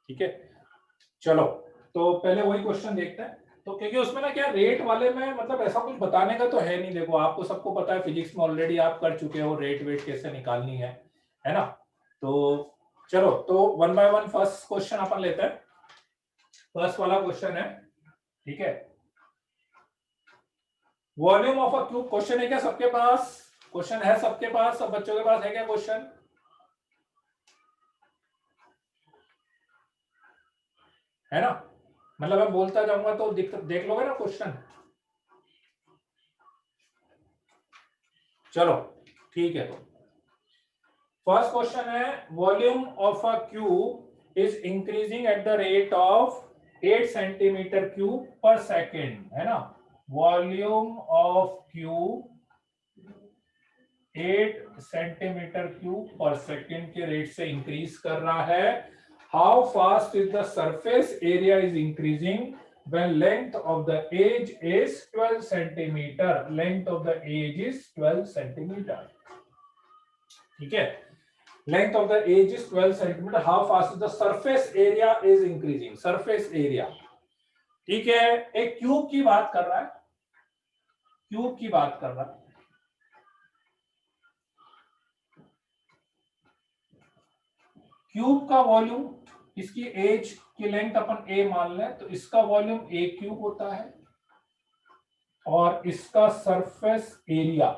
ठीक है, चलो तो पहले वही क्वेश्चन देखते हैं। तो क्योंकि उसमें ना क्या रेट वाले में मतलब ऐसा कुछ बताने का तो है नहीं, देखो आपको सबको पता है, फिजिक्स में ऑलरेडी आप कर चुके हो रेट वेट कैसे निकालनी है ना। तो चलो तो one by one first question अपन लेते हैं। फर्स्ट वाला क्वेश्चन है, ठीक है, volume of a cube. Question है क्या सबके पास? क्वेश्चन है सबके पास, सब बच्चों के पास है क्या क्वेश्चन? है ना, मतलब मैं बोलता जाऊंगा तो देख लोगे ना क्वेश्चन। चलो ठीक है, तो फर्स्ट क्वेश्चन है, volume of a cube is increasing at the rate of 8 centimetre cube पर सेकेंड, है ना। Volume of cube 8 centimetre cube पर सेकेंड के रेट से इंक्रीज कर रहा है। How fast is the surface area is increasing when length of the edge is 12 centimeter, length of the edge is 12 centimeter, ठीक है, length of the edge is 12 centimeter, how fast is the surface area is increasing, surface area, ठीक है। एक cube की बात कर रहा है, क्यूब की बात कर रहा है, क्यूब का वॉल्यूम, इसकी एज की लेंथ अपन ए मान लें, तो इसका वॉल्यूम ए क्यूब होता है और इसका सरफेस एरिया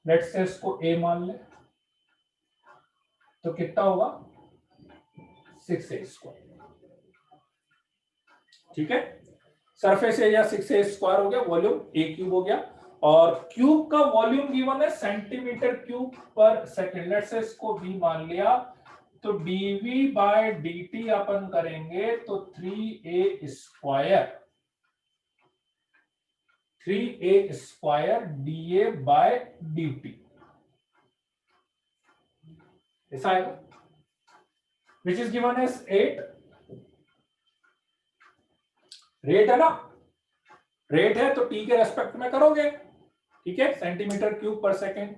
लेट्स से इसको ए मान लें, तो कितना होगा 6a स्क्वायर, ठीक है। सरफेस एरिया 6a स्क्वायर हो गया, वॉल्यूम ए क्यूब हो गया, और क्यूब का वॉल्यूम गिवन है सेंटीमीटर क्यूब पर सेकेंड, लेट्स से इसको v मान लिया, तो dv बाय dt अपन करेंगे तो 3a square, 3a square dA by dt, ऐसा आएगा, which is given as 8, rate है ना, रेट है तो टी के रेस्पेक्ट में करोगे, ठीक है, सेंटीमीटर क्यूब पर सेकेंड,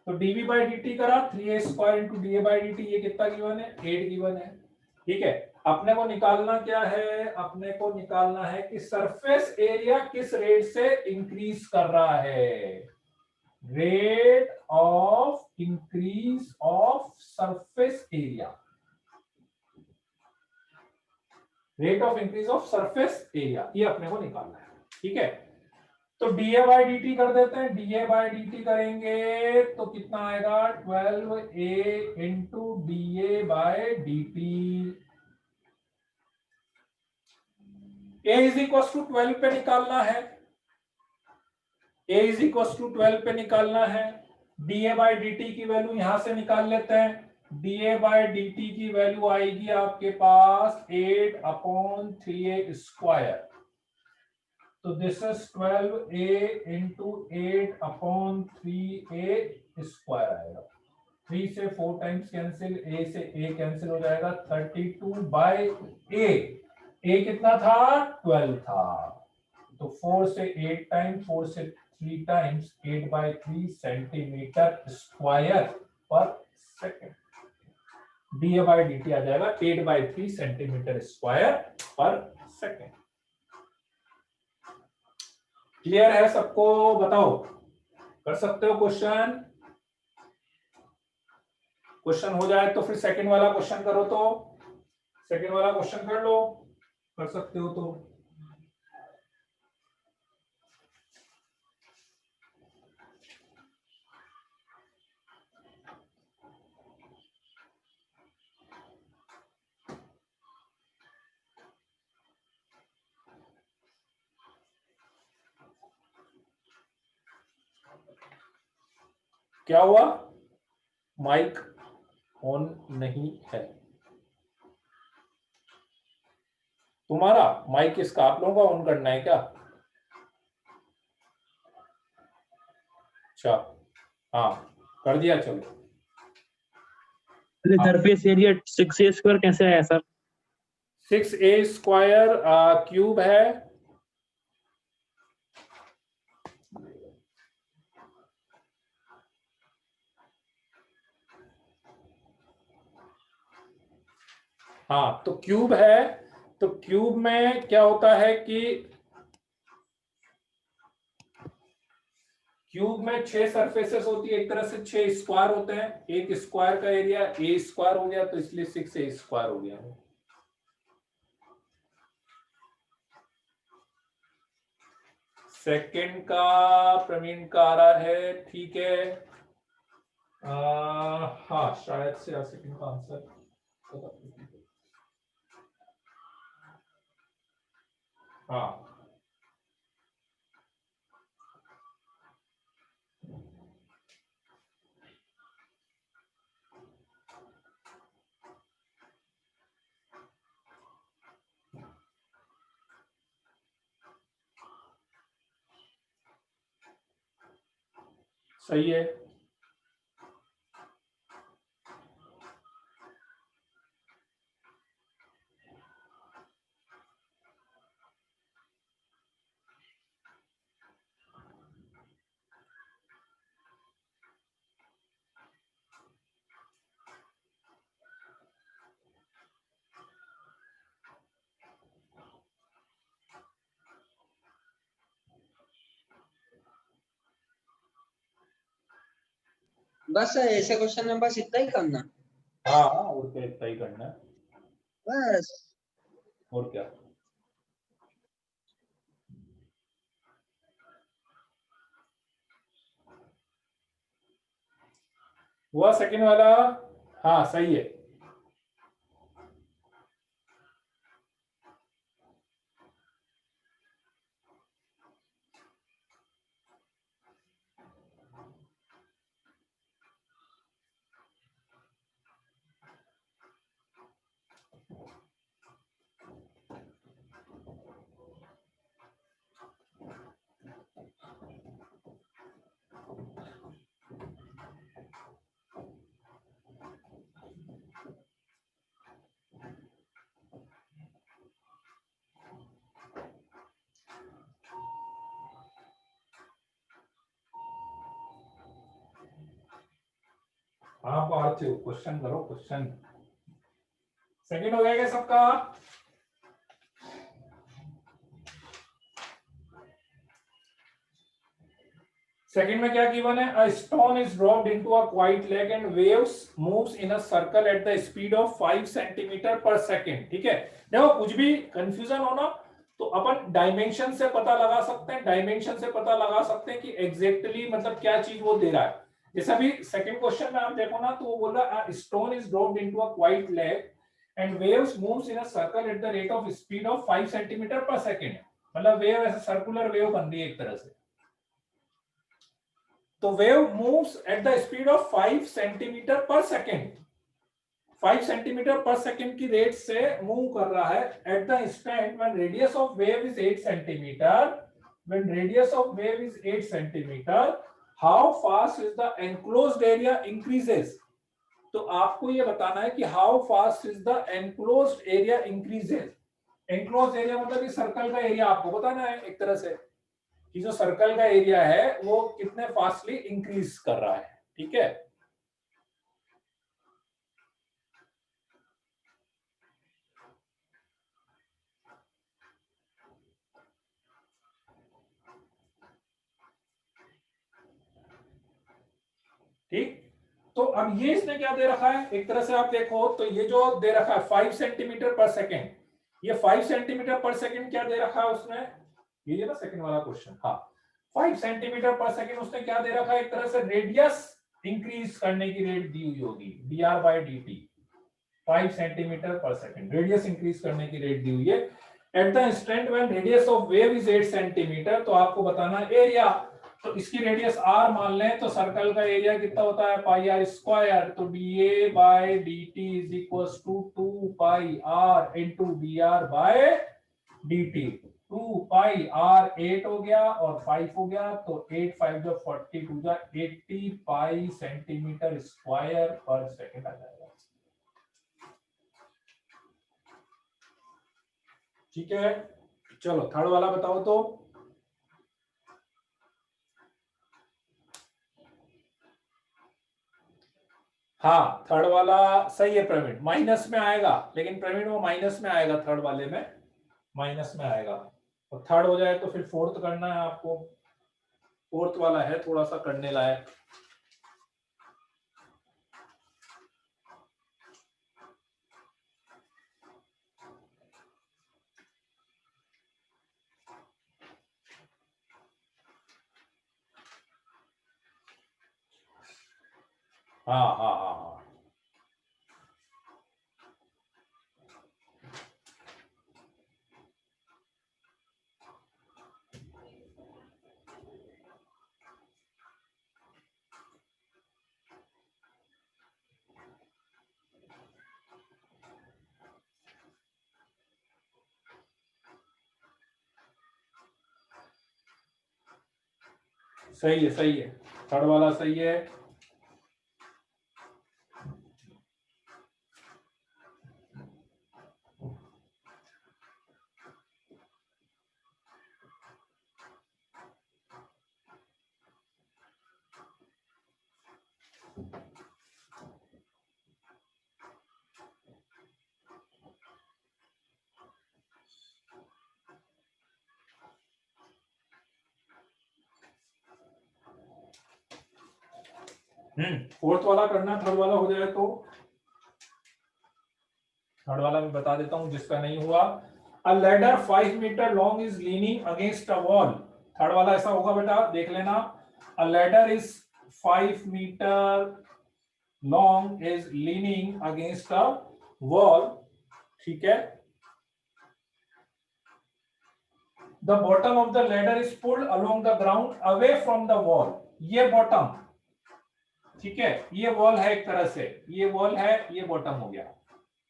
तो dv बाई dt करा 3a square into D A by dt, ये कितना गिवन है 8 गिवन है, ठीक है। अपने को निकालना क्या है, अपने को निकालना है कि सरफेस एरिया किस रेट से इंक्रीज कर रहा है, rate of increase of surface area, rate of increase of surface area, ये अपने को निकालना है, ठीक है। तो dA बाई dt कर देते हैं, dA बाई dt करेंगे तो कितना आएगा 12a into dA by dt, a is equal to 12 पे निकालना है, a इज इक्वल टू 12 पे निकालना है, dA बाई dt की वैल्यू यहां से निकाल लेते हैं, dA बाई dt की वैल्यू आएगी आपके पास 8 अपॉन 3a स्क्वायर, तो this is 12a into 8 upon 3a square आएगा, 3 से 4 टाइम्स कैंसिल, a से a कैंसिल हो जाएगा, 32 बाय a कितना था 12 था, तो 4 से 8 टाइम्स, 4 से 3 टाइम्स, 8 बाय 3 सेंटीमीटर स्क्वायर पर सेकेंड, dA बाय dt आ जाएगा 8 बाय 3 सेंटीमीटर स्क्वायर पर सेकेंड। क्लियर है सबको? बताओ, कर सकते हो क्वेश्चन? क्वेश्चन हो जाए तो फिर सेकंड वाला क्वेश्चन करो, तो सेकंड वाला क्वेश्चन कर लो, कर सकते हो तो। क्या हुआ, माइक ऑन नहीं है तुम्हारा, माइक किसका, आप लोगों का ऑन करना है क्या? अच्छा हाँ कर दिया, चलो। सरफेस एरिया 6a स्क्वायर कैसे आया सर? 6a स्क्वायर क्यूब है, हाँ, तो क्यूब है, तो क्यूब में क्या होता है कि क्यूब में 6 सरफेसेस होती है, एक तरह से 6 स्क्वायर होते हैं, एक स्क्वायर का एरिया ए स्क्वायर हो गया, तो इसलिए 6 ए स्क्वायर हो गया। सेकंड का प्रवीण का आ रहा है, ठीक है। हाँ, शायद से सेकंड का आंसर हाँ, सही है। बस ऐसे क्वेश्चन में बस इतना ही करना। हाँ, और क्या, इतना ही करना है, बस और क्या। हुआ सेकंड वाला? हाँ, सही है। हाँ, पार्थिव क्वेश्चन करो, क्वेश्चन। सेकंड हो गया क्या सबका? सेकंड में क्या गिवन है? A stone is dropped into a quite lake and waves moves in a circle at the speed of 5 centimetre पर सेकंड। ठीक है, देखो कुछ भी कंफ्यूजन हो ना तो अपन डायमेंशन से पता लगा सकते हैं, डायमेंशन से पता लगा सकते हैं कि एग्जैक्टली मतलब क्या चीज वो दे रहा है। जैसे अभी सेकंड क्वेश्चन में आप देखो ना, तो वो बोल रहा है stone is dropped into a quite lake and waves moves in a circle at the rate of speed of 5 centimetre पर सेकंड। मतलब वेव ऐसे सर्कुलर वेव बन रही है एक तरह से। तो wave moves at the speed of 5 centimetre पर सेकेंड, 5 सेंटीमीटर पर सेकेंड की रेट से मूव कर रहा है at the instant when radius of wave is 8 centimetre. When radius of wave is 8 centimetre, how fast is the enclosed area increases. तो आपको ये बताना है कि how fast is the enclosed area increases. Enclosed area मतलब इस circle का area आपको बताना है एक तरह से कि जो सर्कल का एरिया है वो कितने फास्टली इंक्रीज कर रहा है। ठीक है, ठीक। तो अब ये इसने क्या दे रखा है, एक तरह से आप देखो तो ये जो दे रखा है 5 सेंटीमीटर पर सेकेंड, ये 5 सेंटीमीटर पर सेकेंड क्या दे रखा है उसने, ये ना सेकंड वाला क्वेश्चन। हाँ, 5 सेंटीमीटर पर सेकेंड उसने क्या दे रखा है, एक तरह से रेडियस इंक्रीज करने की रेट दी हुई होगी dr/dt। 5 सेंटीमीटर पर सेकेंड रेडियस इंक्रीज करने की रेट दी हुई है at the instant when radius of wave is 8 centimetre. तो आपको बताना है एरिया, तो इसकी रेडियस r मान लें तो सर्कल का एरिया कितना होता है पाई r स्क्वायर। तो dA/dt is equals to 2 pi r into dr/dt। 2 pi r 8 हो गया और 5 हो गया, तो 8 5 जो 42 जा 80 पाई सेंटीमीटर स्क्वायर पर सेकंड आ जाएगा। ठीक है, चलो थर्ड वाला बताओ तो। हाँ थर्ड वाला सही है प्रवीण, माइनस में आएगा, लेकिन प्रवीण वो माइनस में आएगा, थर्ड वाले में माइनस में आएगा। और थर्ड हो जाए तो फिर फोर्थ करना है आपको, फोर्थ वाला है थोड़ा सा करने लायक। हाँ हाँ हाँ हाँ सही है, सही है, थर्ड वाला सही है। फोर्थ वाला करना, थर्ड वाला हो जाए तो। थर्ड वाला मैं बता देता हूं जिसका नहीं हुआ। A ladder 5 meter long is leaning against a wall. Third वाला ऐसा होगा बेटा, देख लेना। A ladder is 5 meter long is leaning against a wall, ठीक है। The bottom of the ladder is pulled along the ground away from the wall. ये bottom, ठीक है, ये वॉल है एक तरह से, ये वॉल है, ये बॉटम हो गया।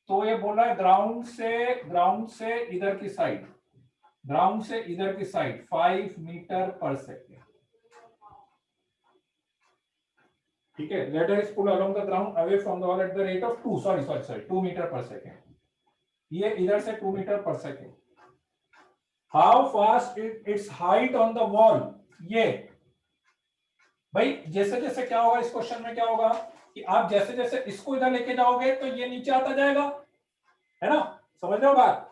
तो ये बोल रहा है ग्राउंड से इधर की साइड, ग्राउंड से इधर की साइड 5 मीटर पर सेकेंड, ठीक है। Ladder is pulled along the ground away from the wall at the rate of 2 meter per second. ये इधर से 2 meter per second. How fast its height on the wall. ये भाई जैसे जैसे क्या होगा इस क्वेश्चन में, क्या होगा कि आप जैसे जैसे इसको इधर लेके जाओगे तो ये नीचे आता जाएगा, है ना, समझ रहे हो बात।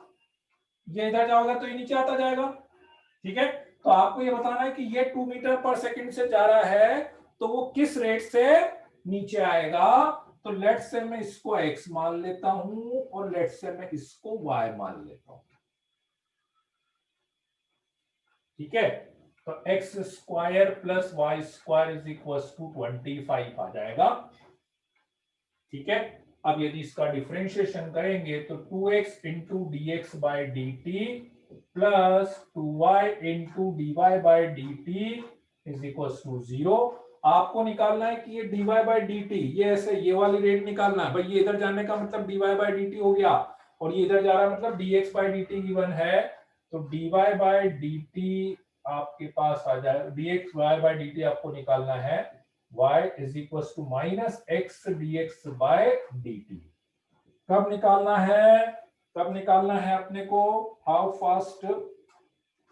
ये इधर जाओगे तो ये नीचे आता जाएगा, ठीक है। तो आपको ये बताना है कि ये 2 मीटर पर सेकंड से जा रहा है, तो वो किस रेट से नीचे आएगा। तो लेट से मैं इसको x मान लेता हूं और लेट से मैं इसको y मान लेता हूं, ठीक है। तो x square plus y square is equal to 25 आ जाएगा, ठीक है। अब यदि इसका डिफरेंशिएशन करेंगे तो 2x into d x by d t plus 2y into d y by d t is equal to 0। आपको निकालना है कि ये dy बाई डी टी, ये ऐसे ये वाली रेट निकालना है भाई। ये इधर जाने का मतलब dy बाई डी टी हो गया, और ये इधर जा रहा है मतलब dx by d T given है। तो dy बाई डी टी आपके पास आ जाए, dx बाई डी टी आपको निकालना है y is equal to minus x d x by d t. कब निकालना है, कब निकालना है अपने को, how fast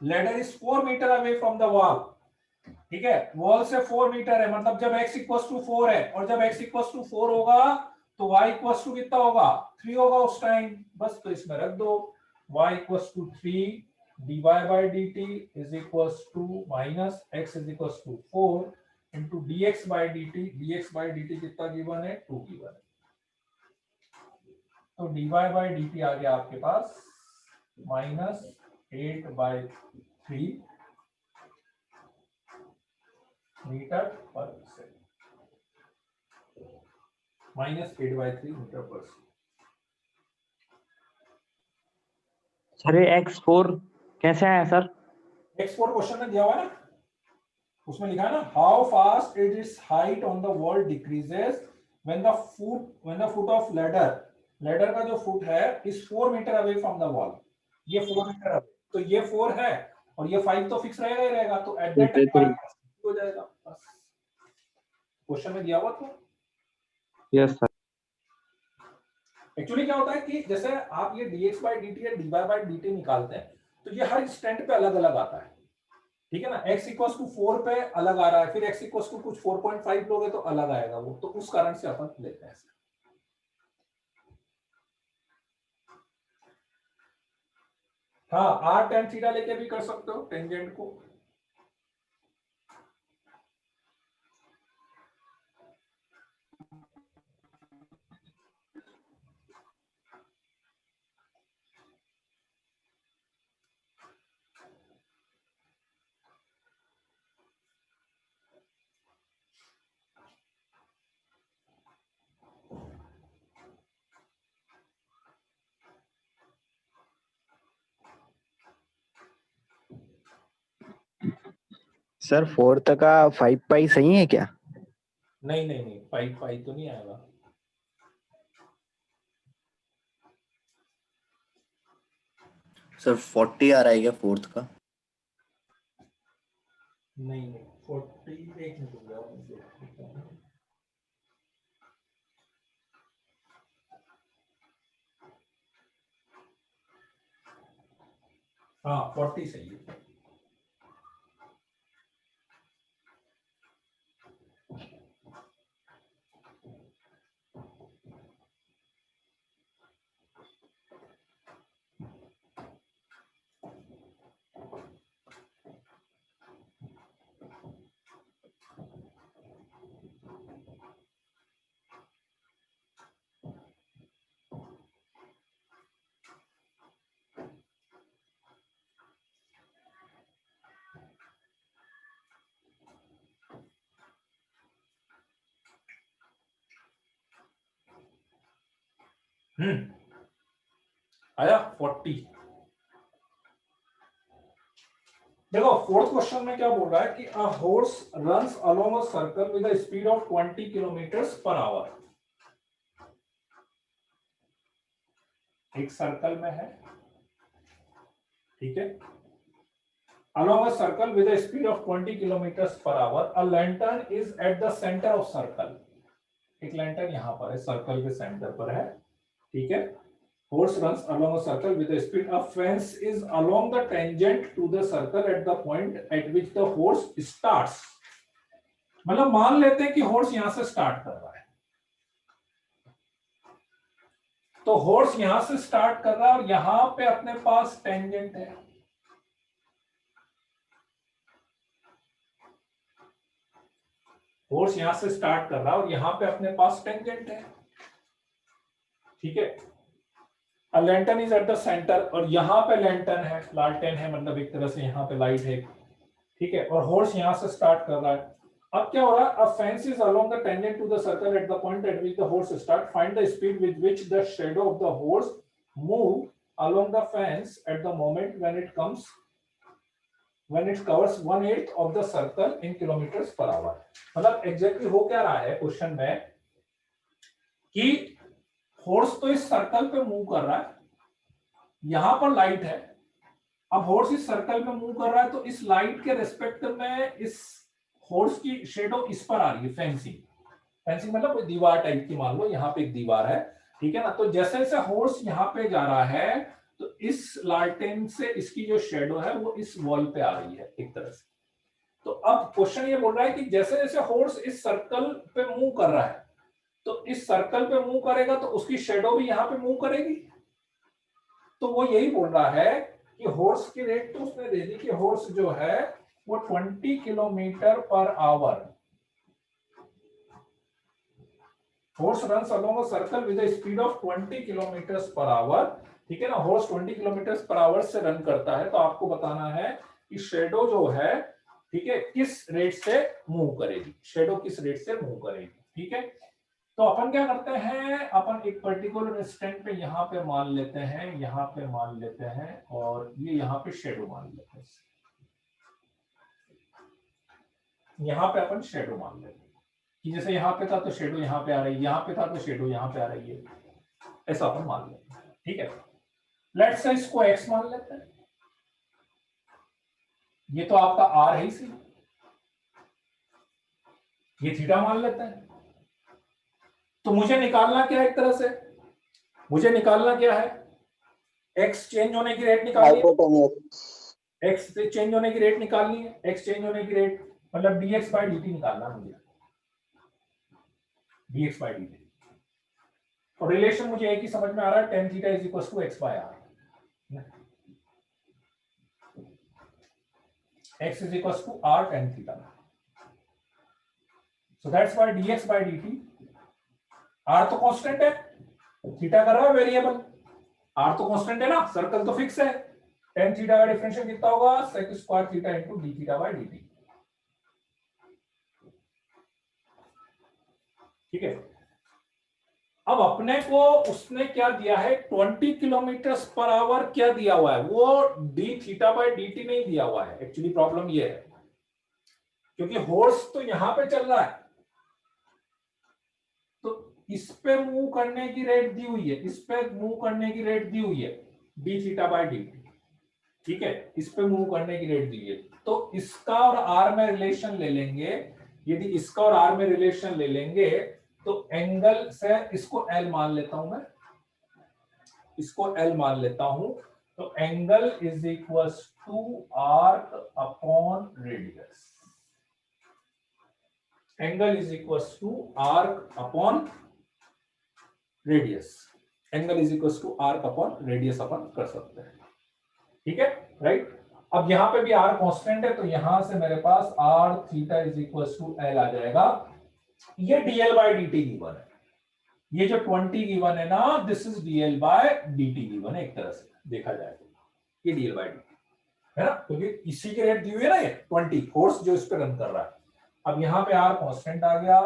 ladder is 4 meter away from the wall, ठीक है। वॉल से 4 मीटर है, मतलब जब x इक्वल टू 4 है, और जब x इक्वल टू 4 होगा तो y इक्वल टू कितना होगा, 3 होगा उस टाइम। बस तो इसमें रख दो, y equal to 3 dy by d t is equal to minus x is equal to 4 into dx by d t. dx by d t कितना गिवन है, 2 गिवन है। तो dy बाई डी टी आ गया आपके पास minus 8/3 meter per second, minus 8/3 meter per second. Sir ये x4 कैसे आया सर? x4 क्वेश्चन में दिया हुआ है ना, उसमें लिखा है ना, how fast it is height on the wall decreases when the foot of ladder का जो फुट है is 4 meter away from the wall. ये 4 मीटर अवे, तो ये 4 है और ये 5 तो फिक्स रहेगा ही रहेगा, तो एट दैट टाइम हो जाएगा। बस क्वेश्चन में दिया हुआ तो यस सर। एक्चुअली क्या होता है कि जैसे आप ये dx बाई डी टी या dy बाई डी टी निकालते हैं, तो ये हर इंस्टेंट पे अलग अलग आता है, ठीक है ना, x इक्वल टू 4 पे अलग आ रहा है, फिर x इक्वल टू कुछ 4.5 लोगे तो अलग आएगा वो, तो उस कारण से अपन लेते हैं। हाँ, r tan थीटा लेके भी कर सकते हो टेंजेंट को। सर 4 का 5 पाई सही है क्या? नहीं नहीं नहीं, पाई पाई तो नहीं आएगा। सर 40 आ रहा है क्या 4th का? नहीं नहीं, 40 एक मिनट हो गया। हाँ 40 सही है। आया 40। देखो फोर्थ क्वेश्चन में क्या बोल रहा है कि a horse runs along a circle with a speed of 20 kilometre per hour. एक सर्कल में है, ठीक है, along a circle with a speed of 20 kilometers per hour, a lantern is at the center of circle। एक lantern यहां पर है, circle के सेंटर पर है, ठीक है। Horse runs along a circle with a speed, a fence is along the tangent to the circle at the point at which the horse starts। मतलब मान लेते हैं कि हॉर्स यहां से स्टार्ट कर रहा है, तो हॉर्स यहां से स्टार्ट कर रहा है और यहां पे अपने पास टेंजेंट है। हॉर्स यहां से स्टार्ट कर रहा है और यहां पे अपने पास टेंजेंट है, ठीक है। A lantern is at the centre, और यहां पे लैंटर्न है, लालटेन है, मतलब एक तरह से यहां पे लाइट है, ठीक है, और हॉर्स यहां से स्टार्ट कर रहा है। अब क्या हो रहा है, a fence is along the tangent to the circle at the point at which the horse start, find the speed with which the shadow of the horse move along the fence at the moment when it covers 1/8 of the circle in kilometers per hour। मतलब exactly हो क्या रहा है question में कि horse तो इस circle पे मूव कर रहा है, यहां पर लाइट है, अब हॉर्स इस सर्कल में मूव कर रहा है, तो इस लाइट के रिस्पेक्ट में इस हॉर्स की शेडो इस पर आ रही है, फेंसिंग मतलब कोई दीवार टाइप की, मान लो यहाँ पे एक दीवार है, ठीक है ना, तो जैसे जैसे हॉर्स यहाँ पे जा रहा है तो इस लालटेन से इसकी जो शेडो है वो इस वॉल पे आ रही है एक तरह से। तो अब क्वेश्चन ये बोल रहा है कि जैसे जैसे हॉर्स इस सर्कल पे मूव कर रहा है, तो इस सर्कल पे मूव करेगा तो उसकी शेडो भी यहाँ पे मूव करेगी। तो वो यही बोल रहा है कि हॉर्स की रेट तो उसने दे दी कि हॉर्स जो है वो 20 kilometre per hour, horse runs along a circle with a speed of 20 kilometre per hour, ठीक है ना। हॉर्स 20 किलोमीटर पर आवर से रन करता है, तो आपको बताना है कि शेडो जो है, ठीक है, किस रेट से मूव करेगी, शेडो किस रेट से मूव करेगी, ठीक है। तो अपन क्या करते हैं, अपन एक पर्टिकुलर इंस्टेंट पे यहाँ पे मान लेते हैं, यहाँ पे मान लेते हैं, और ये यहाँ पे शेडो मान लेते हैं, यहाँ पे अपन शेडो मान लेते हैं कि जैसे यहाँ पे था तो शेडो यहाँ पे आ रही है, यहाँ पे था तो शेडो यहाँ पे आ रही है, ऐसा अपन मान लेते हैं, ठीक है। लेट्स से इसको x मान लेते हैं, ये तो आपका r है इसी, ये थीटा मान लेते हैं। तो मुझे निकालना क्या है, एक तरह से मुझे निकालना क्या है, x चेंज होने की रेट निकालनी है, हाइपोटेन्यूज एक्स से चेंज होने की रेट निकालनी है, एक्स चेंज होने की रेट मतलब dx बाई dt निकालना है मुझे, dx बाई dt। और रिलेशन मुझे एक ही समझ में आ रहा है, tan theta is equal to x by r, x is equals to r tan theta. So that's why dx by dt, r तो कांस्टेंट है, थीटा कर रहा है वेरिएबल, r तो कांस्टेंट है ना, सर्कल तो फिक्स है, tan थीटा का डिफरेंशियल कितना होगा, sec square theta into d theta by dt। ठीक है, अब अपने को उसने क्या दिया है, 20 किलोमीटर पर आवर क्या दिया हुआ है, वो d थीटा बाय dt नहीं दिया हुआ है। एक्चुअली प्रॉब्लम ये है क्योंकि हॉर्स तो यहां पे चल रहा है, तो इस पे मूव करने की रेट दी हुई है, इस पे मूव करने की रेट दी हुई है d थीटा बाय dt। ठीक है, इस पे मूव करने की रेट दी है, तो इसका और r में रिलेशन ले लेंगे, यदि इसका और r में रिलेशन ले लेंगे तो एंगल से इसको l मान लेता हूं मैं, इसको l मान लेता हूं, तो angle is equal to arc upon radius, angle is equal to arc upon radius, angle is equal to arc upon radius अपन कर सकते हैं। ठीक है, राइट। अब यहां पे भी r कांस्टेंट है, तो यहां से मेरे पास r theta is equal to l आ जाएगा। ये dl बाय dt गिवन है, ये जो 20 गिवन है ना, this is dl by dt given है, एक तरह से देखा जाए तो ये dl बाय dt है ना, क्योंकि इसी की रेट दी हुई है ना, ये 20 फोर्स जो इस पे रन कर रहा है। अब यहाँ पे r कांस्टेंट आ गया,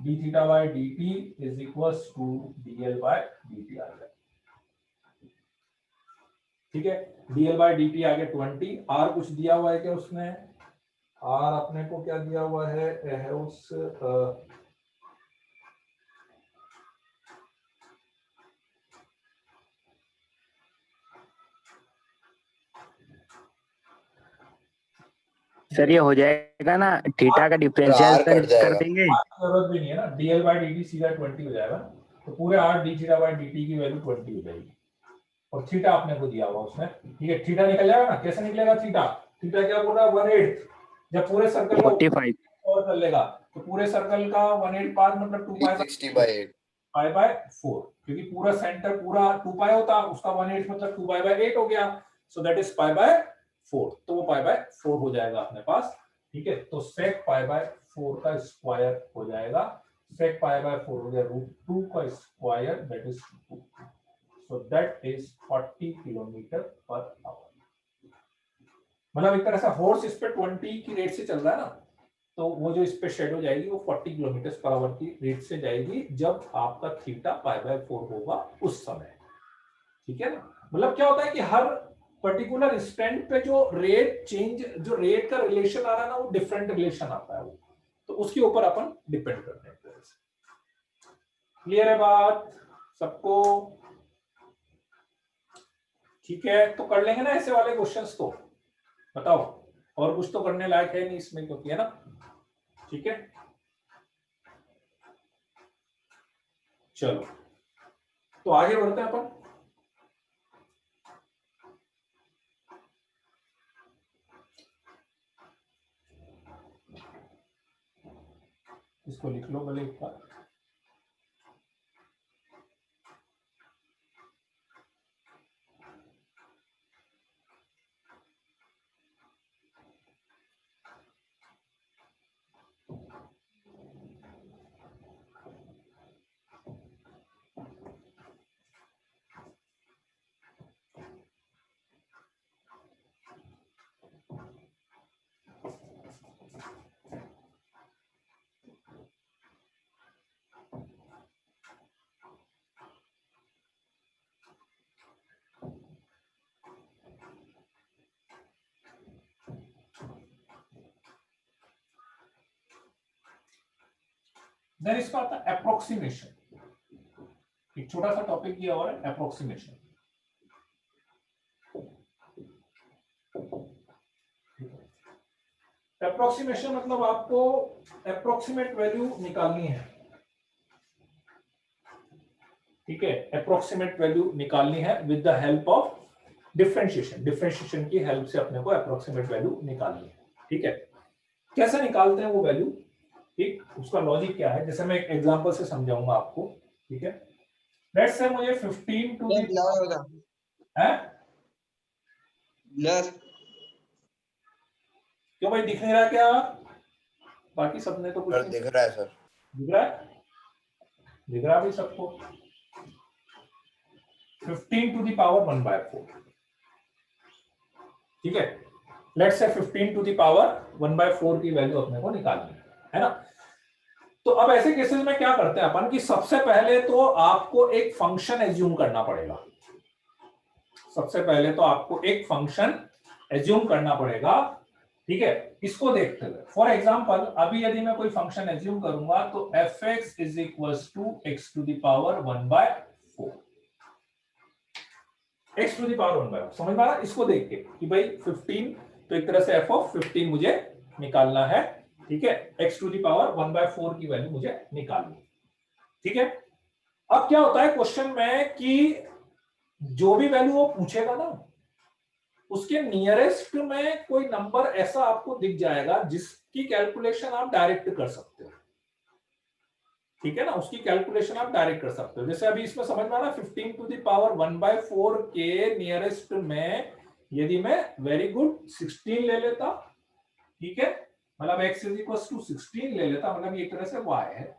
d theta by dt is equal to dl by dt आ गया। ठीक है, dl बाय dt आ गया 20, r कुछ दिया हुआ है क्या उसने, r अपने को क्या दिया हुआ है उस सर ये हो जाएगा ना, थीटा का डिफरेंशियल R कट कर जाएगा। देंगे। जरूरत भी नहीं है ना, dl बाय dt सीधा 20 हो जाएगा, तो पूरे r d theta by dt की वैल्यू 20 हो जाएगी, और थीटा आपने को दिया हुआ उसने। ठीक है, थीटा निकल जाएगा ना, कैसे निकलेगा थीटा, थीटा क्या बोल रहा है 1/8, जब पूरे सर्कल का 45 और कर लेगा तो पूरे सर्कल का 1/8 पास मतलब 2 पाई 60/8 पाई बाय 4, क्योंकि पूरा सेंटर पूरा 2 पाई होता, उसका 1/8 मतलब 2 पाई बाय 8 हो गया, so that is pi by 4, तो वो पाई बाय 4 हो जाएगा अपने पास। ठीक है, तो sec पाई बाय 4 का स्क्वायर हो जाएगा, sec पाई बाय 4 हो गया √2 का square, that is 2, so that is 40 kilometre per hour. मतलब एक तरह से हॉर्स इस पे 20 की रेट से चल रहा है ना, तो वो जो इस पे शेड हो जाएगी वो 40 किलोमीटर पर आवर की रेट से जाएगी, जब आपका थीटा पाई बाय 4 होगा उस समय। ठीक है ना, मतलब क्या होता है कि हर पर्टिकुलर स्टैंड पे जो रेट चेंज, जो रेट का रिलेशन आ रहा है ना, वो डिफरेंट रिलेशन आता है, वो तो उसके ऊपर अपन डिपेंड करते हैं। क्लियर है बात सबको? ठीक है, तो कर लेंगे ना ऐसे वाले क्वेश्चंस, तो बताओ, और कुछ तो करने लायक है नहीं इसमें, क्योंकि है ना। ठीक है, चलो तो आगे बढ़ते हैं अपन। इसको लिख लो भले एक बार। देन इसका आता है अप्रोक्सीमेशन, एक छोटा सा टॉपिक दिया हुआ है अप्रोक्सीमेशन। अप्रोक्सीमेशन मतलब आपको अप्रोक्सीमेट वैल्यू निकालनी है। ठीक है, अप्रोक्सीमेट वैल्यू निकालनी है with the help of differentiation की हेल्प से अपने को अप्रोक्सीमेट वैल्यू निकालनी है। ठीक है, कैसे निकालते हैं वो वैल्यू, ठीक, उसका लॉजिक क्या है, जैसे मैं एक एग्जांपल से समझाऊंगा आपको। ठीक है, लेट्स से मुझे 15 टू दी ब्लर होगा, है, ब्लर। क्यों भाई दिख नहीं रहा क्या? बाकी सबने तो कुछ सर नहीं दिख रहा है सर। दिख रहा है, दिख रहा भी सबको। 15 टू दी पावर 1/4, ठीक है, let's say 15 to the power 1/4 की वैल्यू अपने को निकालनी है ना। तो अब ऐसे केसेस में क्या करते हैं अपन कि सबसे पहले तो आपको एक फंक्शन एज्यूम करना पड़ेगा। सबसे पहले तो आपको एक फंक्शन एज्यूम करना पड़ेगा। ठीक है, इसको देखते हुए फॉर एग्जांपल अभी यदि मैं कोई फंक्शन एज्यूम करूंगा तो fx is equals to x to the power 1/4, x to the power 1/4, समझ में आ रहा? इसको देख के कि भाई 15, तो एक तरह से f ऑफ 15 मुझे निकालना है। ठीक है, x टू द पावर 1/4 की वैल्यू मुझे निकालनी है। ठीक है, अब क्या होता है क्वेश्चन में कि जो भी वैल्यू वो पूछेगा ना, उसके नियरेस्ट में कोई नंबर ऐसा आपको दिख जाएगा जिसकी कैलकुलेशन आप डायरेक्ट कर सकते हो। ठीक है ना, उसकी कैलकुलेशन आप डायरेक्ट कर सकते हो। जैसे अभी इसमें समझ में आ रहा, 15 टू द पावर 1/4 के नियरेस्ट में यदि मैं वेरी गुड 16 ले लेता, ठीक है, मतलब x इज इक्वल टू 16 ले लेता, मतलब ये एक तरह से y है।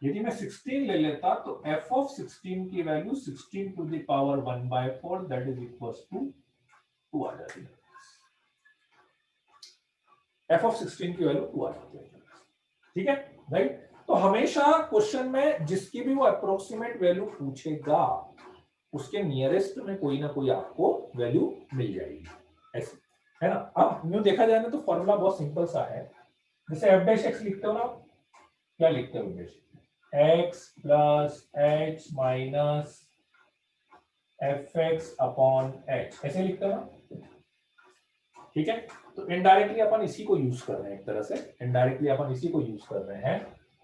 यदि मैं 16 ले लेता तो f ऑफ 16 की value 16 to the power 1/4 that is equal to 2 आ जाती है। f ऑफ 16 की वैल्यू 2 आ जाती है। ठीक है, राइट। तो हमेशा क्वेश्चन में जिसकी भी वो अप्रोक्सीमेट वैल्यू पूछेगा उसके नियरेस्ट में कोई ना कोई आपको वैल्यू मिल जाएगी, ऐसे है ना। अब न्यू देखा जाए ना तो फॉर्मूला बहुत सिंपल सा है। जैसे f डैश x लिखते हो ना, क्या लिखते हो बेटा? x plus h minus fx upon h, ऐसे लिखते हो ना। ठीक है, तो इनडायरेक्टली अपन इसी को यूज कर रहे हैं, एक तरह से इनडायरेक्टली अपन इसी को यूज कर रहे हैं।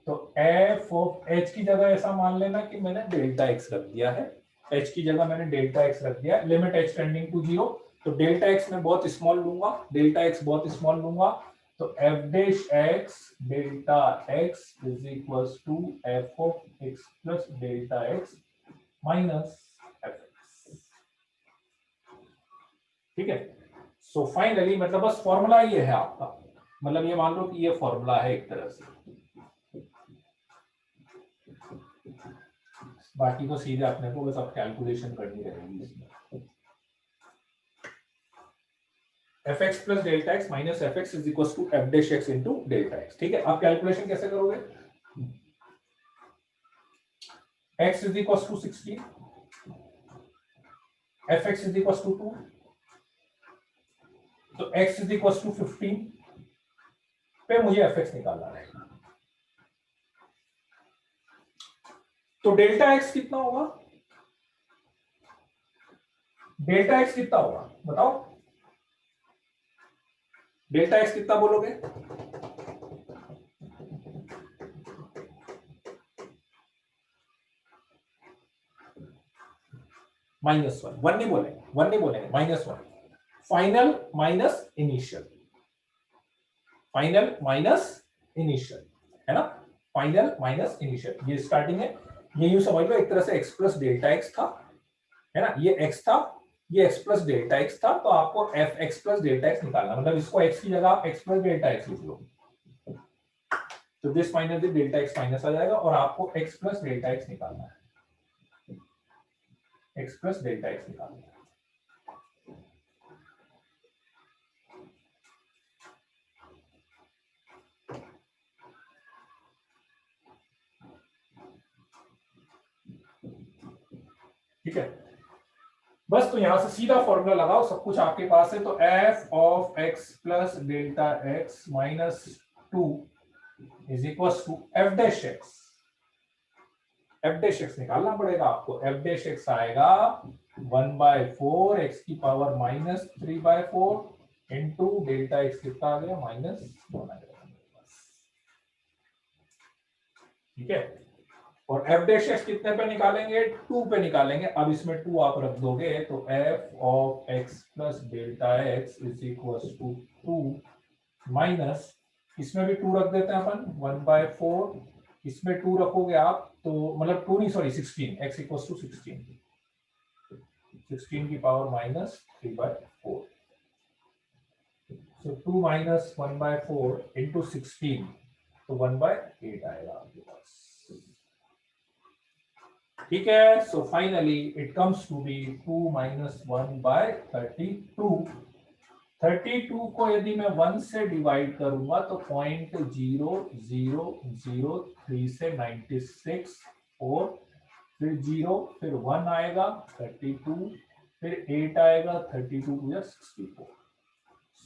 तो f ऑफ h की जगह ऐसा मान लेना कि मैंने डेल्टा x रख दिया है, h की जगह मैंने डेल्टा x रख दिया, लिमिट h टेंडिंग टू 0, तो डेल्टा x में बहुत स्मॉल लूंगा, डेल्टा x बहुत स्मॉल लूंगा, तो f dash x delta x is equals to f of x plus delta x minus fx। ठीक है, सो फाइनली मतलब बस फॉर्मूला ये है आपका, मतलब ये मान लो कि ये फॉर्मूला है एक तरह से, बाकी तो सीधे अपने को बस अब कैलकुलेशन करनी रहेगी इसमें। fx plus delta x minus fx is equal to f dash x into delta x। ठीक है, आप कैलकुलेशन कैसे करोगे? x is equal to 16, fx is equal to 2, तो x इज इक्वल टू 15 पे मुझे fx निकालना है। तो डेल्टा x कितना होगा? डेल्टा x कितना होगा बताओ? डेल्टा x कितना बोलोगे? -1, 1 नहीं बोलेंगे, 1 नहीं बोलेंगे, -1। Final minus initial, final minus initial, है ना, फाइनल माइनस इनिशियल। ये स्टार्टिंग है, ये यूं समझ लो एक तरह से x प्लस डेल्टा x था, है ना, ये x था, ये x प्लस डेल्टा x था, तो आपको fx प्लस डेल्टा x निकालना, मतलब इसको x की जगह आप x प्लस डेल्टा x लिख लो, तो this minus this delta x minus आ जाएगा और आपको x प्लस डेल्टा x निकालना है, x प्लस डेल्टा x निकालना है। ठीक है, बस तो यहां से सीधा फॉर्मूला लगाओ, सब कुछ आपके पास है। तो f of x plus delta x minus 2 is equal to f dash x। f dash x निकालना पड़ेगा आपको, f डैश x आएगा 1/4 x की power minus 3/4 into delta x कितना आ गया? -1 आ गया। ठीक है, और एफ डैश एक्स कितने पे निकालेंगे, 2 पे निकालेंगे। अब इसमें 2 आप रख दोगे तो f of x plus delta x is equal to 2 minus, इसमें भी 2 रख देते हैं अपन, 1/4, इसमें 2 रखोगे आप तो मतलब 2 नहीं सॉरी 16, एक्स इक्वल टू 16 की power minus 3/4, so 2 minus 1/4 into 16 तो 1/8 आएगा आपके पास। ठीक है, so finally it comes to be 2 minus 1/32। 32 को यदि मैं 1 से डिवाइड करूंगा तो 0.0003 से 96 और फिर 0 फिर 1 आएगा 32 फिर 8 आएगा 32 to 64।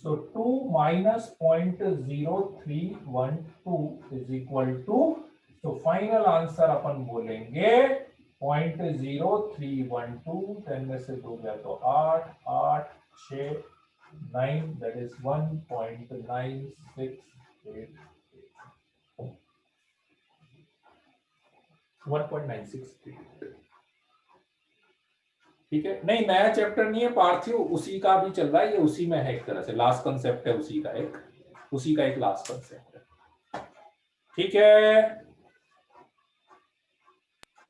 So 2 minus 0.0312 is equal to, so final answer अपन बोलेंगे 0.0312, 10 में से 2 गया तो 8, 8, 6, 9, that is 1.9688, 1.9688। ठीक है, नहीं नया चैप्टर नहीं है, पार्थिव उसी का भी चल रहा है, ये उसी में है, एक तरह से लास्ट कंसेप्ट है उसी का एक लास्ट कंसेप्ट है। ठीक है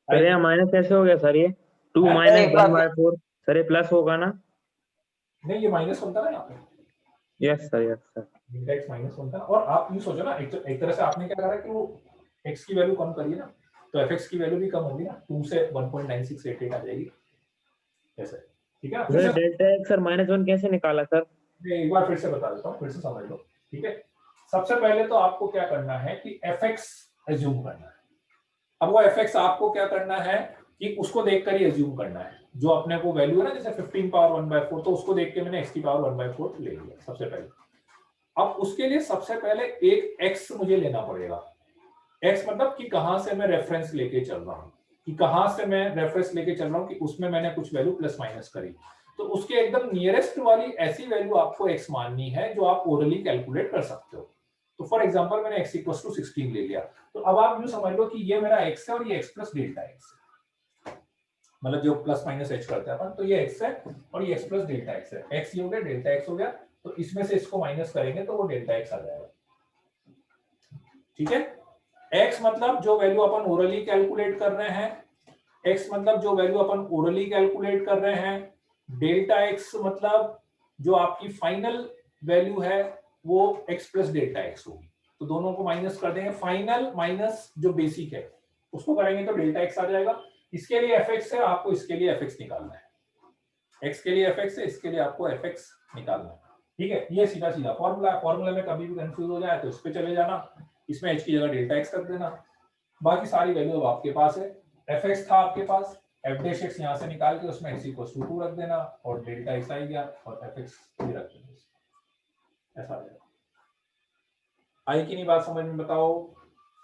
सर यहाँ माइनस कैसे हो गया सर, ये 2 minus 1/4 सर, ये प्लस होगा ना? नहीं ये माइनस बनता है यहाँ पे, yes sir, yes sir. Delta x minus बनता है। और आप यूं सोचो ना, एक तरह से आपने क्या करा कि वो एक्स की वैल्यू कम करिए ना, तो एफ एक्स की वैल्यू भी कम होगी ना, 2 से 1.9688 आ जाएगी ऐसे। ठीक है, सर डेल्टा एक्स सर -1 कैसे निकाला सर? एक बार फिर से बता देता हूँ, फिर से समझ लो। ठीक है, सबसे पहले तो आपको क्या करना है कि एफ एक्स एज्यूम करना है। अब वो एफ एक्स आपको क्या करना है कि उसको देखकर ही एज्यूम करना है, जो अपने को वैल्यू है ना, जैसे 15 पावर 1/4, तो उसको देख के मैंने एक्स की पावर 1/4 ले लिया सबसे पहले। अब उसके लिए सबसे पहले एक एक्स मुझे लेना पड़ेगा। एक्स मतलब कि कहां से मैं रेफरेंस लेके चल रहा हूं, कि कहां से मैं रेफरेंस लेके चल रहा हूं कि उसमें मैंने कुछ वैल्यू प्लस माइनस करी, तो उसके एकदम नियरेस्ट वाली ऐसी वैल्यू आपको एक्स माननी है जो आप ओरली कैलकुलेट कर सकते हो। तो फॉर एग्जांपल मैंने x = 16 ले लिया, तो अब आप यूं समझ लो कि ये मेरा x है और ये x प्लस डेल्टा x है, मतलब जो प्लस माइनस h करते हैं अपन, तो ये x है और ये x प्लस डेल्टा x है। x ये हो गया, डेल्टा x हो गया, तो इसमें से इसको माइनस करेंगे तो वो डेल्टा x आ जाएगा। ठीक है, x मतलब जो वैल्यू अपन ओरली कैलकुलेट कर रहे हैं, x मतलब जो वैल्यू अपन ओरली कैलकुलेट कर रहे हैं, डेल्टा x मतलब जो आपकी फाइनल वैल्यू है वो x प्लस डेल्टा x होगी, तो दोनों को माइनस कर देंगे, फाइनल माइनस जो बेसिक है उसको करेंगे तो डेल्टा x आ जाएगा। इसके लिए fx है, आपको इसके लिए fx निकालना है, x के लिए fx है, इसके लिए आपको fx निकालना है। ठीक है, ये सीधा सीधा फॉर्मूला है, फॉर्मूला में कभी भी कंफ्यूज हो जाए तो इस पे चले जाना, इसमें h की जगह डेल्टा x कर देना, बाकी सारी वैल्यू अब आपके पास है। fx था आपके पास, f डैश x यहां से निकाल के उसमें x = 2 रख देना और डेल्टा x आ गया और fx भी रख देना, ऐसा आ जाएगा। आई की नहीं बात समझ में, बताओ।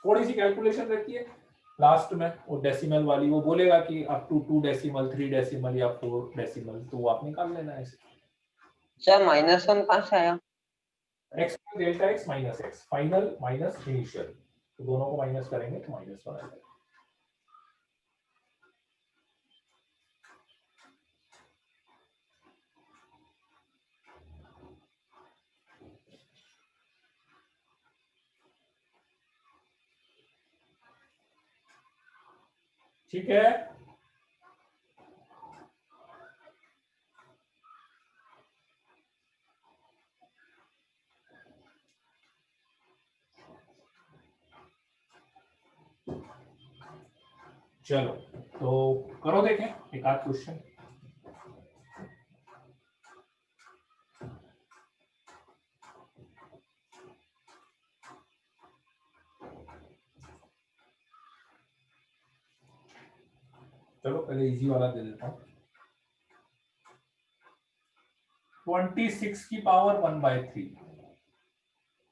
थोड़ी सी कैलकुलेशन रहती है लास्ट में, वो डेसिमल वाली, वो बोलेगा कि अप टू 2 डेसिमल 3 डेसिमल या 4 डेसिमल, तो वो आप निकाल लेना है। सर -1 कहाँ से आया? x delta x minus x, final minus initial, तो दोनों को माइनस करेंगे तो -1 आ जाएगा। ठीक है, चलो तो करो, देखें एक आध क्वेश्चन। चलो पहले इजी वाला दे देता हूं। 26 की पावर 1/3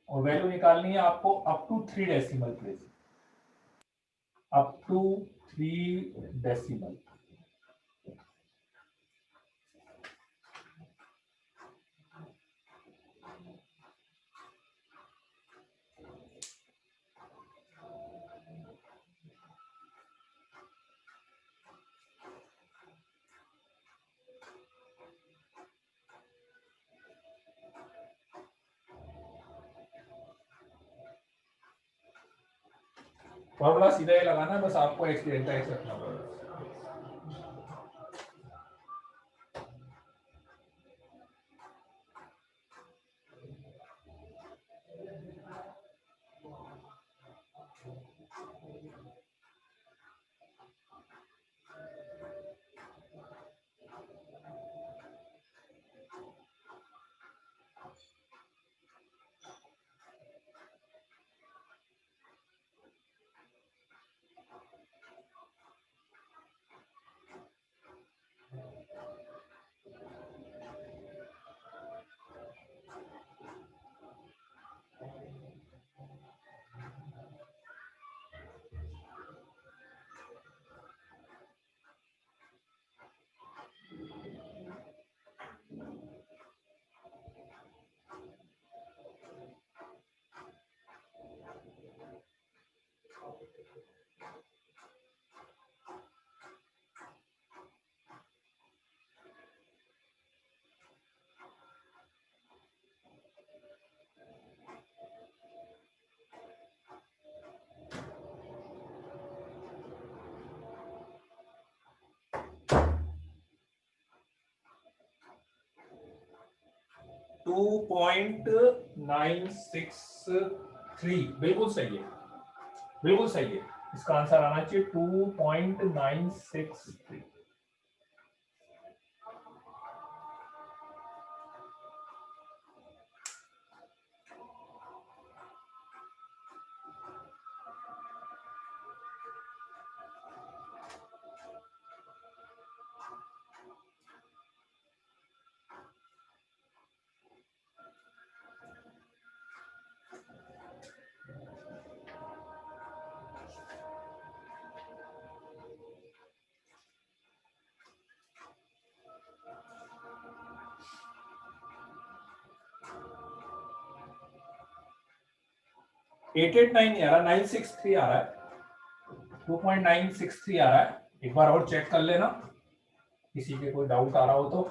और वैल्यू निकालनी है आपको up to 3 decimal place, up to 3 decimal. Formula सीधा ही लगाना है, बस आपको x डेल्टा x रखना पड़ेगा। टू 2.963 बिल्कुल सही है, बिल्कुल सही है। इसका आंसर आना चाहिए 2.963। एट एट नाइन नहीं आ रहा, 963 आ रहा है, 2.963 आ रहा है। एक बार और चेक कर लेना, किसी के कोई डाउट आ रहा हो तो।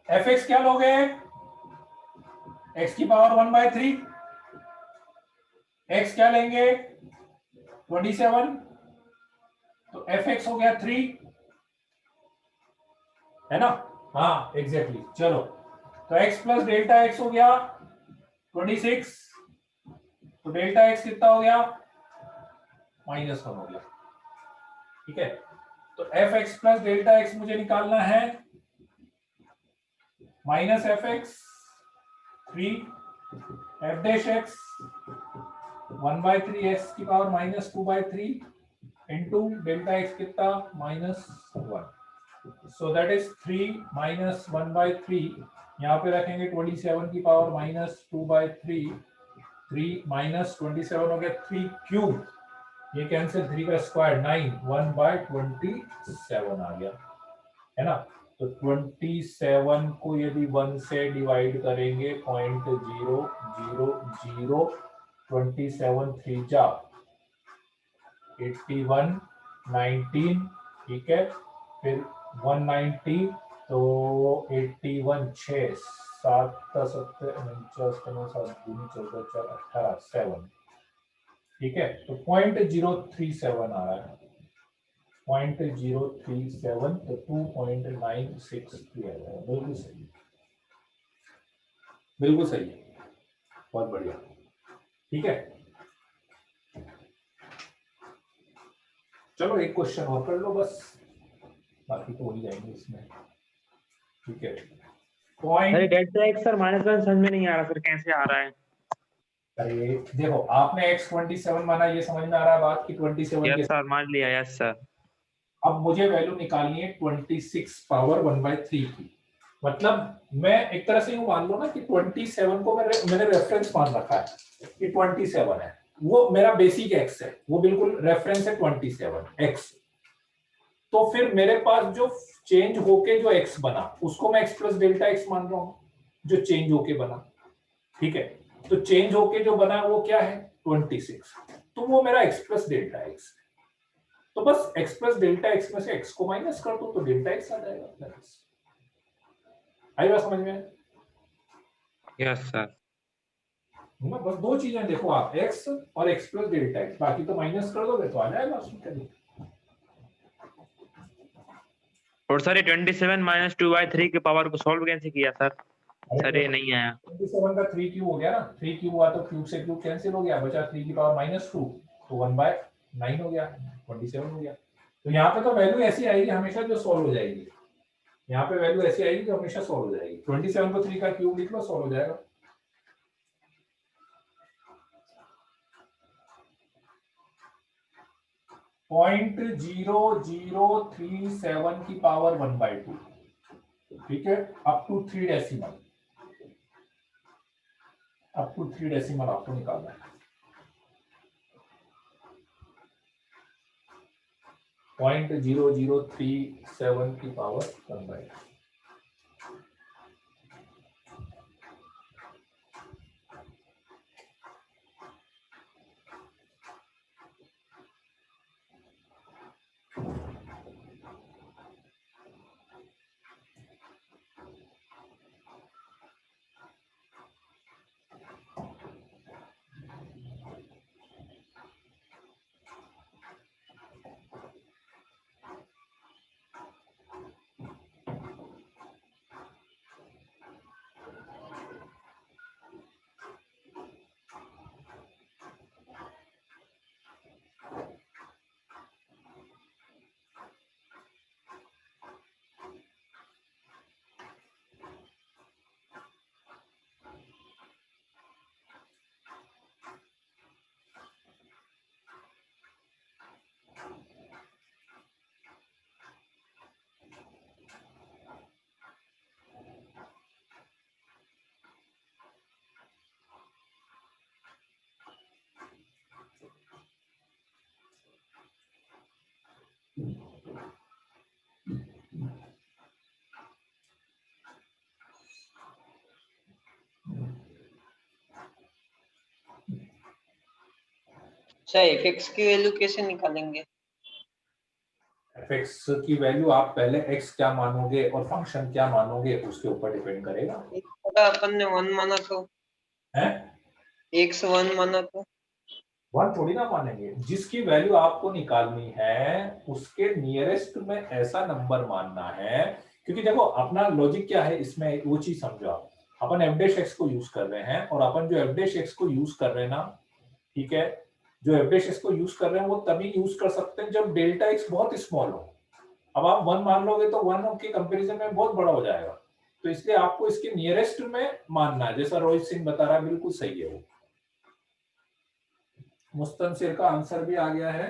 एफ एक्स क्या लोगे, एक्स की पावर 1/3, एक्स क्या लेंगे 27, तो एफ एक्स हो गया 3, है ना? हाँ एग्जैक्टली। चलो तो x प्लस डेल्टा x हो गया 26, तो डेल्टा x कितना हो गया -1 हो गया। ठीक है, तो F x plus delta x मुझे निकालना है, minus F x 3, F dash x 1/3 x की पावर -2/3 इंटू डेल्टा x कितना -1, सो दैट इज 3 - 1/3। यहाँ पे रखेंगे 27 की पावर -2/3, 3 - 27 हो गया 3 क्यूब, ये कैंसिल, 3 का स्क्वायर 9, 1/27 आ गया, है ना? तो 27 को यदि 1 से डिवाइड करेंगे 0.000, 27 3 जा 81, 19, ठीक है, फिर 190, तो 81 6 7 का 7 49 7 दूनी 14 4 18 7, ठीक है, तो 0.037 आ रहा है, 0.037, तो 2.963 आ जाएगा। बिल्कुल सही, बिल्कुल सही है, बहुत बढ़िया। ठीक है, चलो एक क्वेश्चन और कर लो बस, बाकी तो हो ही जाएंगे इसमें। ठीक है, सर डेल्टा x सर -1 समझ में नहीं आ रहा सर, कैसे आ रहा है? अरे देखो, आपने x 27 माना, ये समझ में आ रहा है बात की 27 यस के, सर मान लिया, यस सर। अब मुझे वैल्यू निकालनी है 26 पावर 1/3 की। मतलब मैं एक तरह से यूं मान लो ना कि 27 को मैंने रेफरेंस मान रखा है कि 27 है, वो मेरा बेसिक x है, वो बिल्कुल रेफरेंस है 27 x। तो फिर मेरे पास जो चेंज होके जो x बना, उसको मैं x प्लस डेल्टा x मान रहा हूं, जो चेंज होके बना। ठीक है, तो चेंज होके जो बना वो क्या है 26, तो वो मेरा x प्लस डेल्टा x। तो बस x प्लस डेल्टा x में से x को माइनस कर दो तो डेल्टा x आ जाएगा। आई बात समझ में? Yes sir. बस दो चीजें देखो आप, x और x प्लस डेल्टा x, बाकी तो माइनस कर दोगे तो आ जाएगा उसमें। और सर ये 27 माइनस 2/3 के पावर को सॉल्व कैसे किया सर? सर ये नहीं आया। 27 का 3 क्यूब हो गया ना, 3 क्यूब हुआ तो क्यूब से क्यूब कैंसिल हो गया, बचा 3 की पावर -2, तो 1/9 हो गया, 27 हो गया। तो यहाँ पे तो वैल्यू ऐसी आएगी हमेशा जो सॉल्व हो जाएगी, यहाँ पे वैल्यू ऐसी आएगी जो हमेशा सॉल्व हो जाएगी। 27 को 3 का क्यूब लिख लो, सॉल्व हो जाएगा। पॉइंट 0037 की पावर 1/2, ठीक है, up to 3 decimal, up to 3 decimal आपको निकालना है। 0.0037 की पावर 1/2। अच्छा, fx की वैल्यू कैसे निकालेंगे? fx की वैल्यू आप पहले x क्या मानोगे और फंक्शन क्या मानोगे उसके ऊपर डिपेंड करेगा। अपन ने 1 माना तो है x 1 माना तो 1 थोड़ी ना मानेंगे, जिसकी वैल्यू आपको निकालनी है उसके नियरेस्ट में ऐसा नंबर मानना है। क्योंकि देखो अपना लॉजिक क्या है इसमें, वो चीज समझो आप। अपन एफ डैश एक्स को यूज कर रहे हैं, और अपन जो एफ डैश एक्स को यूज कर रहे हैं ना, ठीक है, जो एफ डैश एक्स को यूज कर रहे हैं वो तभी यूज कर सकते हैं जब डेल्टा एक्स बहुत स्मॉल हो। अब आप 1 मान लोगे तो 1 के कंपैरिजन में बहुत बड़ा हो जाएगा, तो इसलिए आपको इसके नियरेस्ट में मानना है, जैसा रोहित सिंह बता रहा है, बिल्कुल सही है वो। मुस्तनसिर का आंसर भी आ गया है,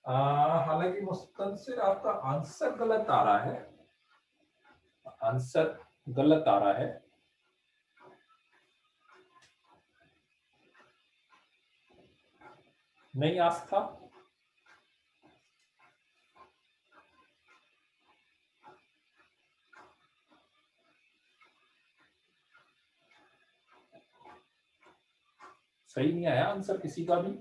हालांकि मुस्तनसिर आपका आंसर गलत आ रहा है, आंसर गलत आ रहा है। नहीं आस्था, सही नहीं आया आंसर किसी का भी।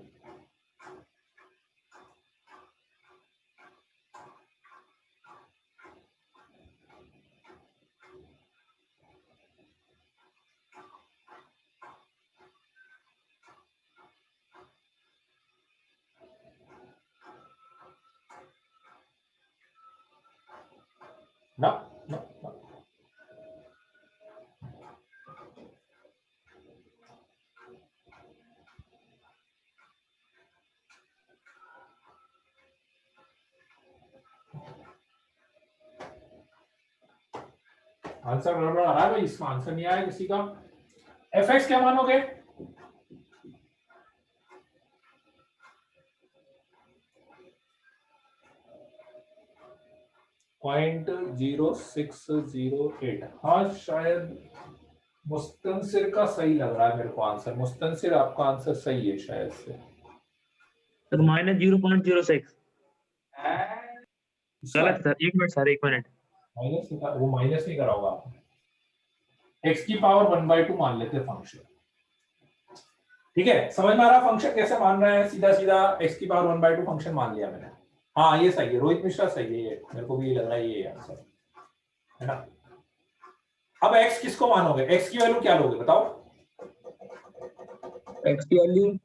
ना ना, ना। आंसर गड़बड़ आ रहा है भाई, इसमें आंसर नहीं आया किसी का। एफ एक्स क्या मानोगे? .0608। हाँ शायद मुस्तनसिर का सही लग रहा है मेरे को आंसर, मुस्तनसिर आपका आंसर सही है शायद से। सर -0.06 गलत sir, 1 minute sir, 1 minute. Minus वो माइनस नहीं करा होगा आपने। x की पावर 1/2 मान लेते हैं फंक्शन, ठीक है, समझ में आ रहा फंक्शन कैसे मान रहे हैं, सीधा सीधा x की पावर 1/2 फंक्शन मान लिया मैंने। हाँ ये सही है, रोहित मिश्रा सही है, ये मेरे को भी ये लग रहा है, ये आंसर है ना। अब x किसको मानोगे, x की वैल्यू क्या लोगे बताओ? x की वैल्यू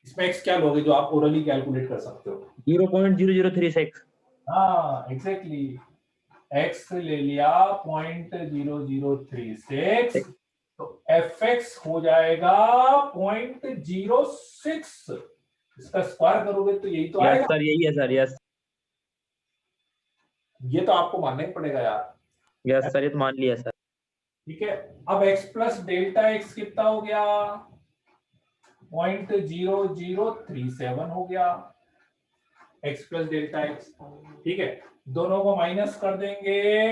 इसमें x क्या लोगे जो आप ओरली कैलकुलेट कर सकते हो? 0.0036। हाँ एग्जैक्टली, x ले लिया 0.0036, तो fx हो जाएगा 0.06, इसका स्क्वायर करोगे तो यही तो यस आएगा। सर, यही है सर। यस ये तो आपको मानना ही पड़ेगा यार। यस सर, ये तो मान लिया सर। ठीक है, अब x प्लस डेल्टा x कितना हो गया? 0.0037 हो गया x प्लस डेल्टा x। ठीक है, दोनों को माइनस कर देंगे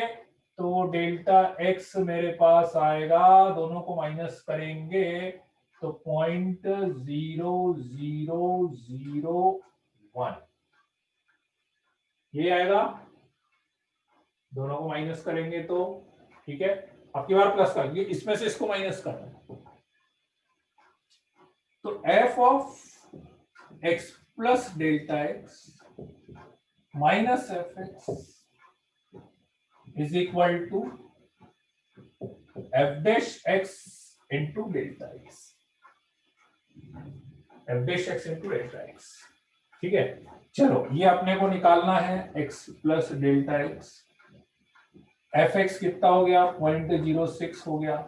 तो डेल्टा x मेरे पास आएगा, दोनों को माइनस करेंगे तो 0.0001 ये आएगा, दोनों को माइनस करेंगे तो। ठीक है, अब की बार प्लस करेंगे, इसमें से इसको माइनस करना है, तो f of x plus delta x minus fx is equal to f dash x into delta x, f dash x into delta x। ठीक है, चलो ये अपने को निकालना है x plus delta x। fx कितना हो गया? 0.06 हो गया।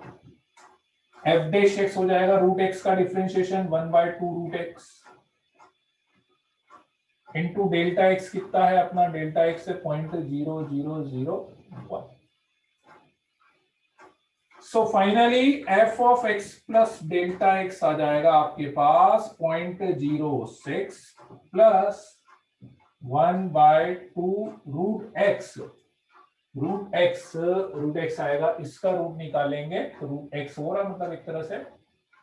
f डैश x हो जाएगा रूट x का differentiation 1/2 root x into delta x कितना है अपना? डेल्टा x से 0.0001। So finally f of x plus delta x आ जाएगा आपके पास 0.06 plus 1/2 root x। Root x आएगा, इसका रूट निकालेंगे तो रूट x हो रहा मतलब एक तरह से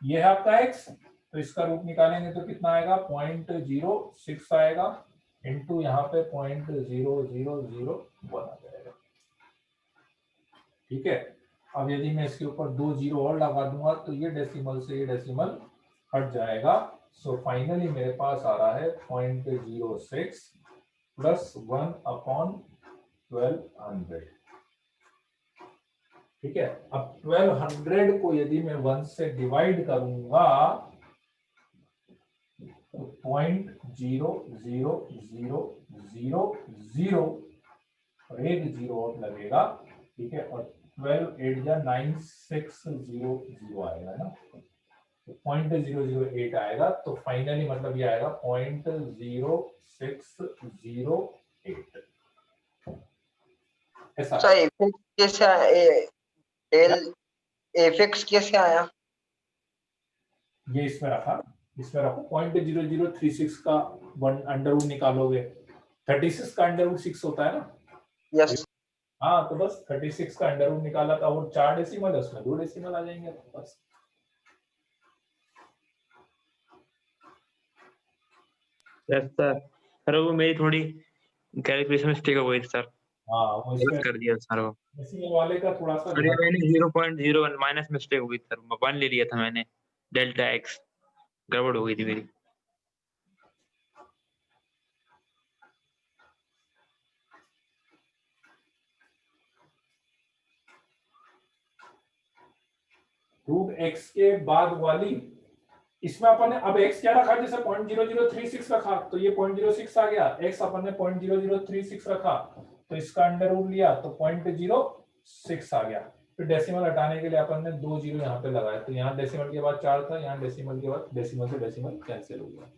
ये है आपका x, तो इसका रूट निकालेंगे तो कितना आएगा? 0.06 आएगा इंटू यहाँ पे 0.0001 आ जाएगा। ठीक है, अब यदि मैं इसके ऊपर 2 जीरो और लगा दूंगा तो ये डेसिमल से ये डेसिमल हट जाएगा। सो फाइनली मेरे पास आ रहा है 0.06 प्लस 1/1200। ठीक है, अब 1200 को यदि मैं 1 से डिवाइड करूंगा तो 0.00000 और एक जीरो और लगेगा। ठीक है, और 12 8 या 9600 आएगा ना, तो 0.008 आएगा, तो फाइनली मतलब ये आएगा 0.0608 ऐसा। अच्छा एफएक्स कैसे आया? एफएक्स कैसे आया? ये इसमें रखा, इसमें रखो 0.0036 का वन अंडर रूट निकालोगे, 36 का अंडर रूट 6 होता है ना। यस हाँ, तो बस 36 का अंडर रूट निकाला था, और 4 डेसिमल है उसमें 2 डेसिमल आ जाएंगे बस। Yes sir. सर वो मेरी थोड़ी कैलकुलेशन मिस्टेक हो गई थी सर, हाँ, वो गलत इसमें कर दिया सर वो। डेसिमल वाले का थोड़ा सा सर ये मैंने 0.01 माइनस मिस्टेक हो गई सर, 1 ले लिया था मैंने, डेल्टा एक्स गड़बड़ हो गई थी मेरी। रूट एक्स के बाद वाली, इसमें अपन ने अब x क्या रखा? जैसे 0.0036 रखा तो ये 0.06 आ गया, x अपन ने 0.0036 रखा तो इसका अंडर रूट लिया तो 0.06 आ गया। फिर डेसिमल हटाने के लिए अपन ने 2 जीरो यहाँ पे लगाया, तो यहाँ डेसिमल के बाद 4 था, यहाँ डेसिमल के बाद डेसिमल से डेसिमल कैंसिल हो गया।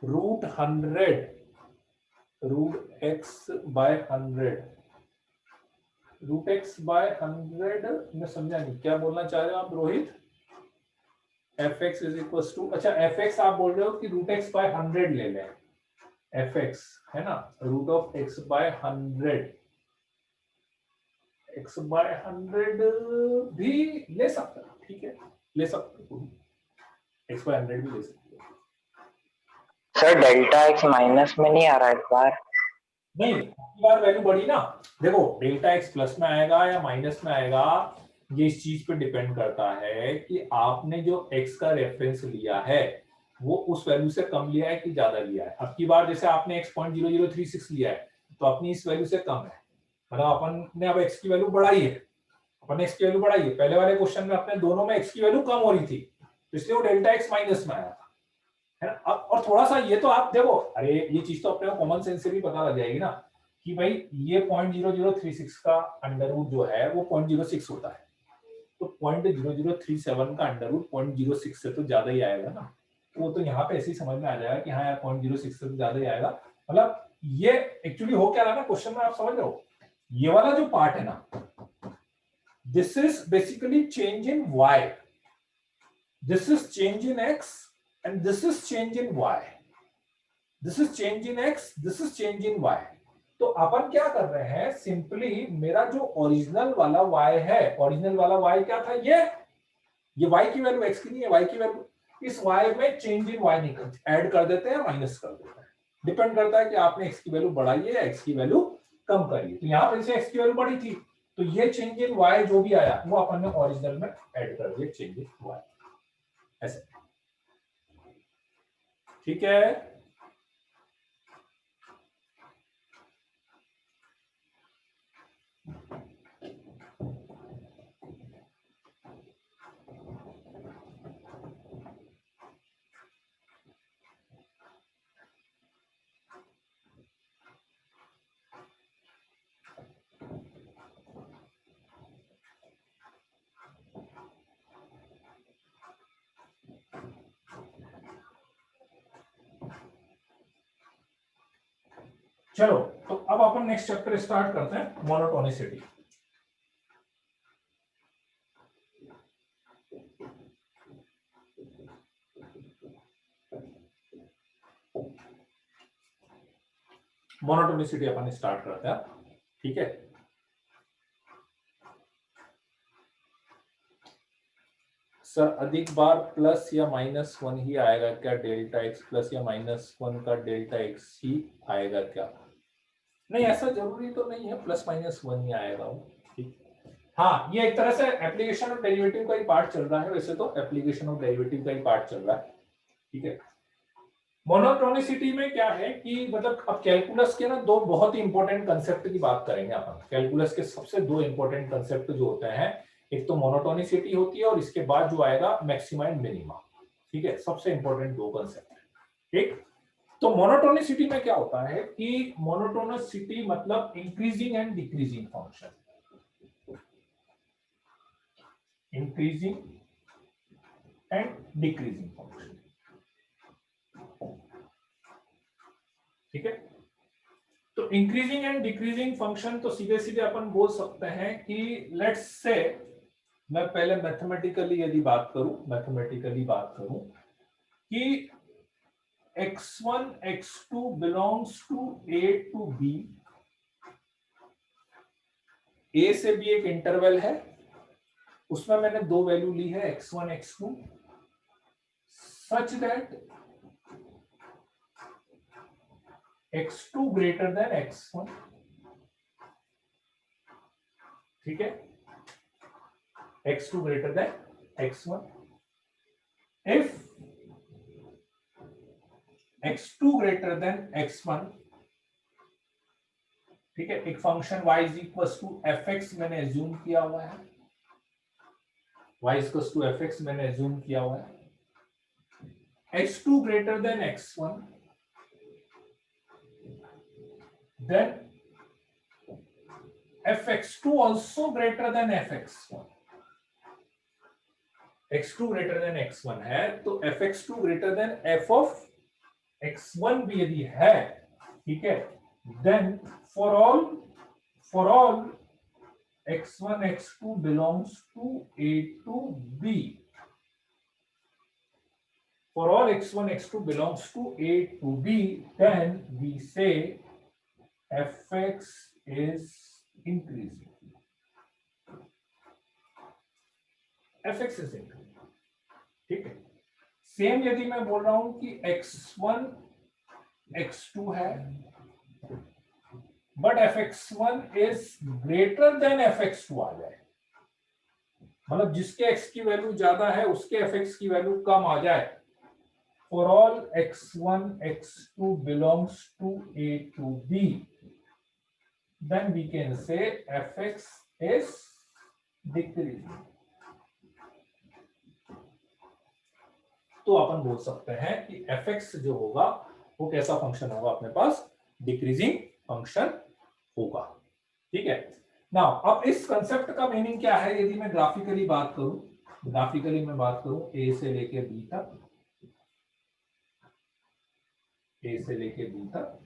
Root 100 root x by 100, root x by 100 मैं समझा नहीं क्या बोलना चाह रहे हो आप Rohit? F x is equal to, अच्छा एफ एक्स आप बोल रहे हो कि रूट एक्स बाय 100 ले लें, एफ एक्स है ना, root of x by 100, x by 100 भी ले सकते हो। ठीक है, ले सकते हो, एक्स बाय 100 भी ले सकते हो। सर डेल्टा एक्स माइनस में नहीं आ रहा है इस बार? नहीं, बार वैल्यू बढ़ी ना। देखो डेल्टा एक्स प्लस में आएगा या माइनस में आएगा, ये इस चीज पे डिपेंड करता है कि आपने जो एक्स का रेफरेंस लिया है वो उस वैल्यू से कम लिया है कि ज्यादा लिया है। अब की बार जैसे आपने x 0.0036 लिया है तो अपनी इस वैल्यू से कम है, मतलब अपन ने अब x की वैल्यू बढ़ाई है, अपन एक्स की वैल्यू बढ़ाई है, पहले वाले क्वेश्चन में अपने दोनों में एक्स की वैल्यू कम हो रही थी, इसलिए वो डेल्टा एक्स माइनस में आया था, है ना। और थोड़ा सा ये तो आप देखो, अरे ये चीज तो अपने को कॉमन सेंस से भी पता लग जाएगी ना कि भाई ये 0.0036 का अंडर रूट जो है वो 0.06 होता है, तो 0.0037 का अंडर रूट 0.06 से तो ज्यादा ही आएगा ना, वो तो यहाँ पे ऐसे ही समझ में आ जाएगा कि हाँ यार 0.06 से तो ज्यादा ही आएगा। मतलब ये एक्चुअली हो क्या रहा है ना क्वेश्चन में, आप समझ रहे हो, ये वाला जो पार्ट है ना, this is basically change in y, this is change in x and this is change in y, this is change in x, this is change in y। तो अपन क्या कर रहे हैं, सिंपली मेरा जो ओरिजिनल वाला y है, ओरिजिनल वाला y क्या था, ये y की वैल्यू x की नहीं है, y की वैल्यू, इस y में चेंज इन y निकल ऐड कर देते हैं, माइनस कर देते हैं, डिपेंड करता है कि आपने x की वैल्यू बढ़ाई है या x की वैल्यू कम करी है। तो यहाँ पे से x की वैल्यू बढ़ी थी, तो ये चेंज इन y जो भी आया वो अपन ने ओरिजिनल में ऐड कर दिया, चेंज इन y, ऐसे, ठीक है। चलो तो अब अपन नेक्स्ट चैप्टर स्टार्ट करते हैं, मोनोटोनिसिटी। मोनोटोनिसिटी अपन स्टार्ट करते हैं, ठीक है। सर अधिक बार प्लस या -1 ही आएगा क्या डेल्टा एक्स, प्लस या -1 का डेल्टा एक्स ही आएगा क्या? नहीं, ऐसा जरूरी तो नहीं है प्लस -1 ही आएगा वो, ठीक। हाँ, ये एक तरह से एप्लीकेशन ऑफ डेरिवेटिव का ही पार्ट चल रहा है, वैसे तो एप्लीकेशन ऑफ डेरिवेटिव का ही पार्ट चल रहा है, ठीक है। मोनोटोनिसिटी में क्या है कि मतलब अब कैलकुलस के ना दो बहुत ही इंपॉर्टेंट कंसेप्ट की बात करेंगे अपन। कैलकुलस के सबसे दो इंपॉर्टेंट कंसेप्ट जो होते हैं, एक तो मोनोटोनिसिटी होती है और इसके बाद जो आएगा मैक्सिमा एंड मिनिमा, ठीक है। सबसे इंपॉर्टेंट दो कंसेप्ट, ठीक। तो मोनोटोनिसिटी में क्या होता है कि मोनोटोनिसिटी मतलब increasing and decreasing function, increasing and decreasing function, ठीक है। तो इंक्रीजिंग एंड डिक्रीजिंग फंक्शन तो सीधे सीधे अपन बोल सकते हैं कि लेट्स से, मैं पहले मैथमेटिकली यदि बात करूं कि x1 x2 belongs to a to b, a से b एक इंटरवल है, उसमें मैंने दो वैल्यू ली है x1 x2 such that x2 greater than x1, ठीक है, x2 greater than x1। if x2 greater than x1, ठीक है, एक function y is equal to fx मैंने एज्यूम किया हुआ है, y is equal to fx मैंने एज्यूम किया हुआ है, x2 greater than x1, then fx2 also greater than fx1, x2 greater than x1 है तो fx2 greater than f of x1 भी यदि है, ठीक है, then for all x1 x2 belongs to a to b, for all x1 x2 belongs to a to b, then we say fx is increasing, fx is increasing, ठीक है। Same यदि मैं बोल रहा हूं कि x1 x2 है but fx1 is greater than fx2 आ जाए, मतलब जिसके x की वैल्यू ज्यादा है उसके fx की वैल्यू कम आ जाए, for all x1 x2 belongs to a to b, then we can say fx is decreasing, तो अपन बोल सकते हैं कि fx जो होगा वो कैसा फंक्शन होगा अपने पास, डिक्रीजिंग फंक्शन होगा। ठीक है ना। अब इस कंसेप्ट का मीनिंग क्या है, यदि मैं ग्राफिकली बात करूं, ग्राफिकली मैं बात करूं ए से लेके बी तक, ए से लेके बी तक,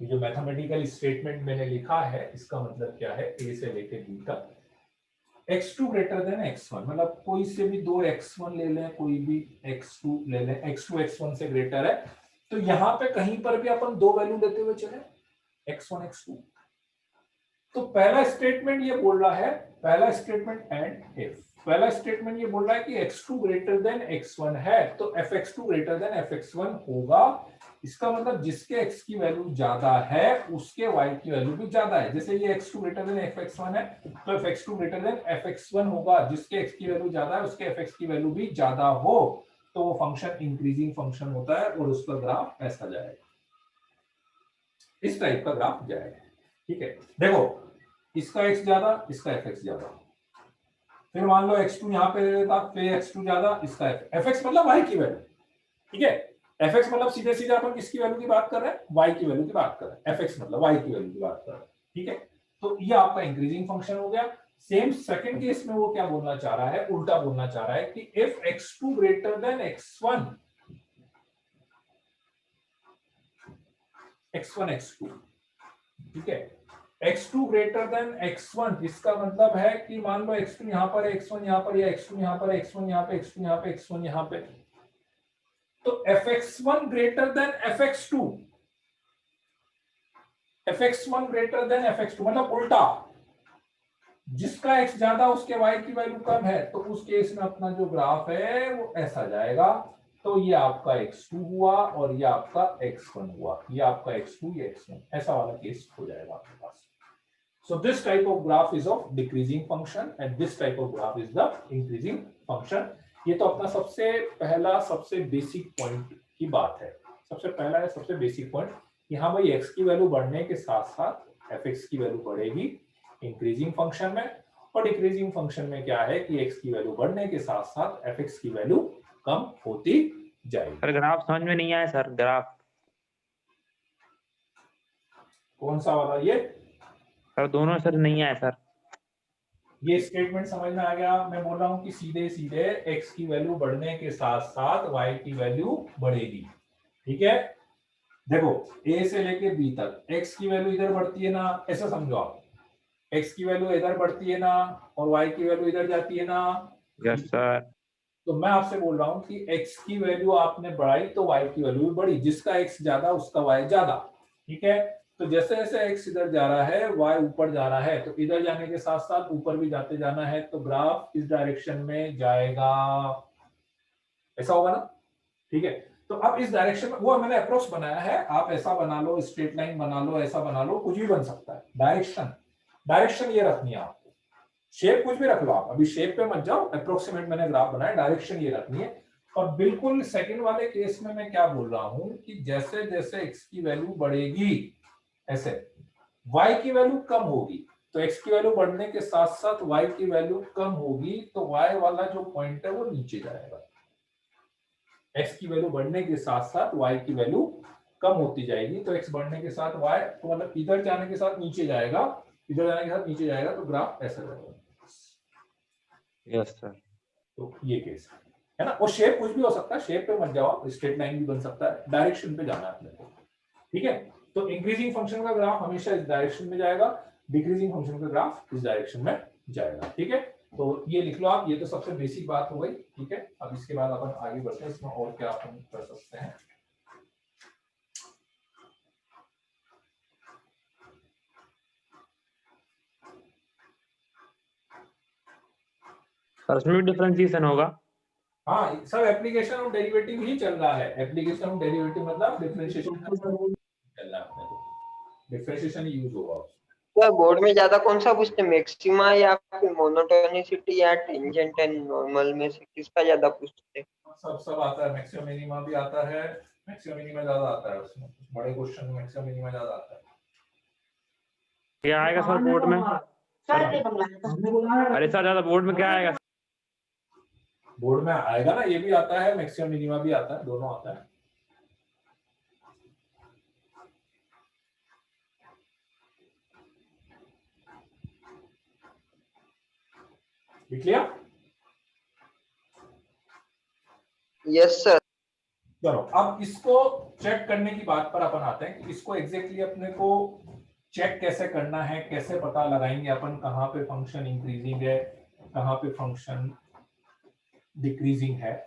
ये जो मैथमेटिकल स्टेटमेंट मैंने लिखा है इसका मतलब क्या है, ए से लेके बी तक x2 ग्रेटर देन x1, मतलब कोई से भी दो x1 ले लें, कोई भी x2 ले लें, x2 x1 से ग्रेटर है, तो यहां पे कहीं पर भी अपन दो वैल्यू लेते हुए चले, x1 x2। तो पहला स्टेटमेंट ये बोल रहा है, पहला स्टेटमेंट एंड इफ, पहला स्टेटमेंट ये बोल रहा है कि x2 ग्रेटर देन x1 है तो fx2 ग्रेटर देन fx1 होगा। इसका मतलब जिसके x की वैल्यू ज्यादा है उसके y की वैल्यू भी ज्यादा है। जैसे ये x2 ग्रेटर देन fx1 है तो fx2 ग्रेटर देन fx1 होगा, जिसके x की वैल्यू ज्यादा है उसके fx की वैल्यू भी ज्यादा हो तो वो फंक्शन इंक्रीजिंग फंक्शन होता है और उसका ग्राफ ऐसा जाएगा, इस टाइप का ग्राफ जाएगा। ठीक है, देखो इसका x ज्यादा, इसका fx ज्यादा, फिर मान लो x2 यहाँ पे ले लेता, फिर x2 ज्यादा, इसका fx मतलब y की वैल्यू। ठीक है, fx मतलब सीधे सीधे अपन किसकी वैल्यू की बात कर रहे हैं, y की वैल्यू की बात कर रहे हैं, fx मतलब y की वैल्यू की बात कर रहे हैं। ठीक है, तो ये आपका इंक्रीजिंग फंक्शन हो गया। सेम सेकंड केस में वो क्या बोलना चाह रहा है, उल्टा बोलना चाह रहा है कि if x2 greater than x1, x1 x2, ठीक है, x2 ग्रेटर देन x1, इसका मतलब है कि मान लो x2 यहां पर है, x1 यहां पर, या x2 यहां पर, x1 यहां पे, x2 यहां पे, x1 यहां पे, तो fx1 greater than fx2, fx1 greater than fx2 मतलब उल्टा, जिसका x ज्यादा उसके y की वैल्यू कम है, तो उस केस में अपना जो ग्राफ है वो ऐसा जाएगा। तो ये आपका x2 हुआ और ये आपका x1 हुआ, ये आपका x2 ये x1, ऐसा वाला केस हो जाएगा आपके पास। So this type of graph is of decreasing function and this type of graph is the increasing function. ये तो अपना सबसे पहला सबसे बेसिक पॉइंट की बात है, सबसे पहला है सबसे बेसिक पॉइंट कि हाँ भाई x की वैल्यू बढ़ने के साथ साथ fx की वैल्यू बढ़ेगी इंक्रीजिंग फंक्शन में, और डिक्रीजिंग फंक्शन में क्या है कि x की वैल्यू बढ़ने के साथ साथ fx की वैल्यू कम होती जाएगी। सर ग्राफ समझ में नहीं आया सर, ग्राफ कौन सा वाला, ये सर दोनों सर नहीं आया सर। ये स्टेटमेंट समझ में आ गया। मैं बोल रहा हूं कि सीधे सीधे x की वैल्यू बढ़ने के साथ साथ y की वैल्यू बढ़ेगी। ठीक है, देखो a से लेके b तक x की वैल्यू इधर बढ़ती है ना, ऐसा समझो आप, x की वैल्यू इधर बढ़ती है ना और y की वैल्यू इधर जाती है ना। Yes sir. तो मैं आपसे बोल रहा हूं कि x की वैल्यू आपने बढ़ाई तो y की वैल्यू भी बढ़ी, जिसका x ज्यादा उसका y ज्यादा। ठीक है, तो जैसे जैसे x इधर जा रहा है y ऊपर जा रहा है, तो इधर जाने के साथ साथ ऊपर भी जाते जाना है, तो ग्राफ इस डायरेक्शन में जाएगा, ऐसा होगा ना। ठीक है, तो अब इस डायरेक्शन में वो मैंने अप्रोच बनाया है, आप ऐसा बना लो, स्ट्रेट लाइन बना लो, ऐसा बना लो, कुछ भी बन सकता है। डायरेक्शन ये रखनी है आपको, शेप कुछ भी रख लो आप, अभी शेप पे मत जाओ, अप्रोक्सीमेट मैंने ग्राफ बनाया, डायरेक्शन ये रखनी है। और बिल्कुल सेकंड वाले केस में मैं क्या बोल रहा हूं कि जैसे जैसे x की वैल्यू बढ़ेगी ऐसे y की वैल्यू कम होगी, तो x की वैल्यू बढ़ने के साथ साथ y की वैल्यू कम होगी, तो y वाला जो पॉइंट है वो नीचे जाएगा। x की वैल्यू बढ़ने के साथ साथ y की वैल्यू कम होती जाएगी, तो x बढ़ने के साथ y, तो मतलब इधर जाने के साथ नीचे जाएगा, इधर जाने के साथ नीचे जाएगा, तो ग्राफ ऐसा जाएगा। Yes sir. तो ये केस है ना, वो शेप कुछ भी हो सकता है, शेप पे मत जाओ, स्ट्रेट लाइन भी बन सकता है, डायरेक्शन पे जाना है अपने को। ठीक है, तो इंक्रीजिंग फंक्शन का ग्राफ हमेशा इस डायरेक्शन में जाएगा, डिक्रीजिंग फंक्शन का ग्राफ इस डायरेक्शन में जाएगा। ठीक है, तो ये लिख लो आप, ये तो सबसे बेसिक बात हो गई। ठीक है, अब इसके बाद अपन आगे बढ़ते हैं, इसमें और क्या अपन कर सकते हैं। सर उसमें भी डिफरेंशिएशन होगा। हाँ, सब एप्लीकेशन ऑफ डेरिवेटिव ही चल रहा है, एप्लीकेशन ऑफ डेरिवेटिव मतलब डिफरेंशिएशन चल रहा है अपने को, डिफरेंशिएशन यूज होगा। क्या बोर्ड में ज्यादा कौन सा पूछते हैं, मैक्सिमा या फिर मोनोटोनिसिटी या टेंजेंट एंड नॉर्मल में से किसका ज्यादा पूछते हैं? सब आता है, मैक्सिमम मिनिमा भी आता है, मैक्सिमम मिनिमा ज्यादा आता है उसमें, बड़े क्वेश्चन में मैक्सिमम मिनिमा ज्यादा आता है। क्या आएगा सर बोर्ड में? अरे सर ज्यादा बोर्ड में क्या आएगा? बोर्ड में आएगा ना, ये भी आता है, मैक्सिमम मिनिमा भी आता है, दोनों आता है। लिख लिया? Yes sir. चलो अब इसको चेक करने की बात पर अपन आते हैं कि इसको एग्जैक्टली अपने को चेक कैसे करना है, कैसे पता लगाएंगे अपन कहाँ पे फंक्शन इंक्रीजिंग है, कहाँ पे फंक्शन डिक्रीजिंग है।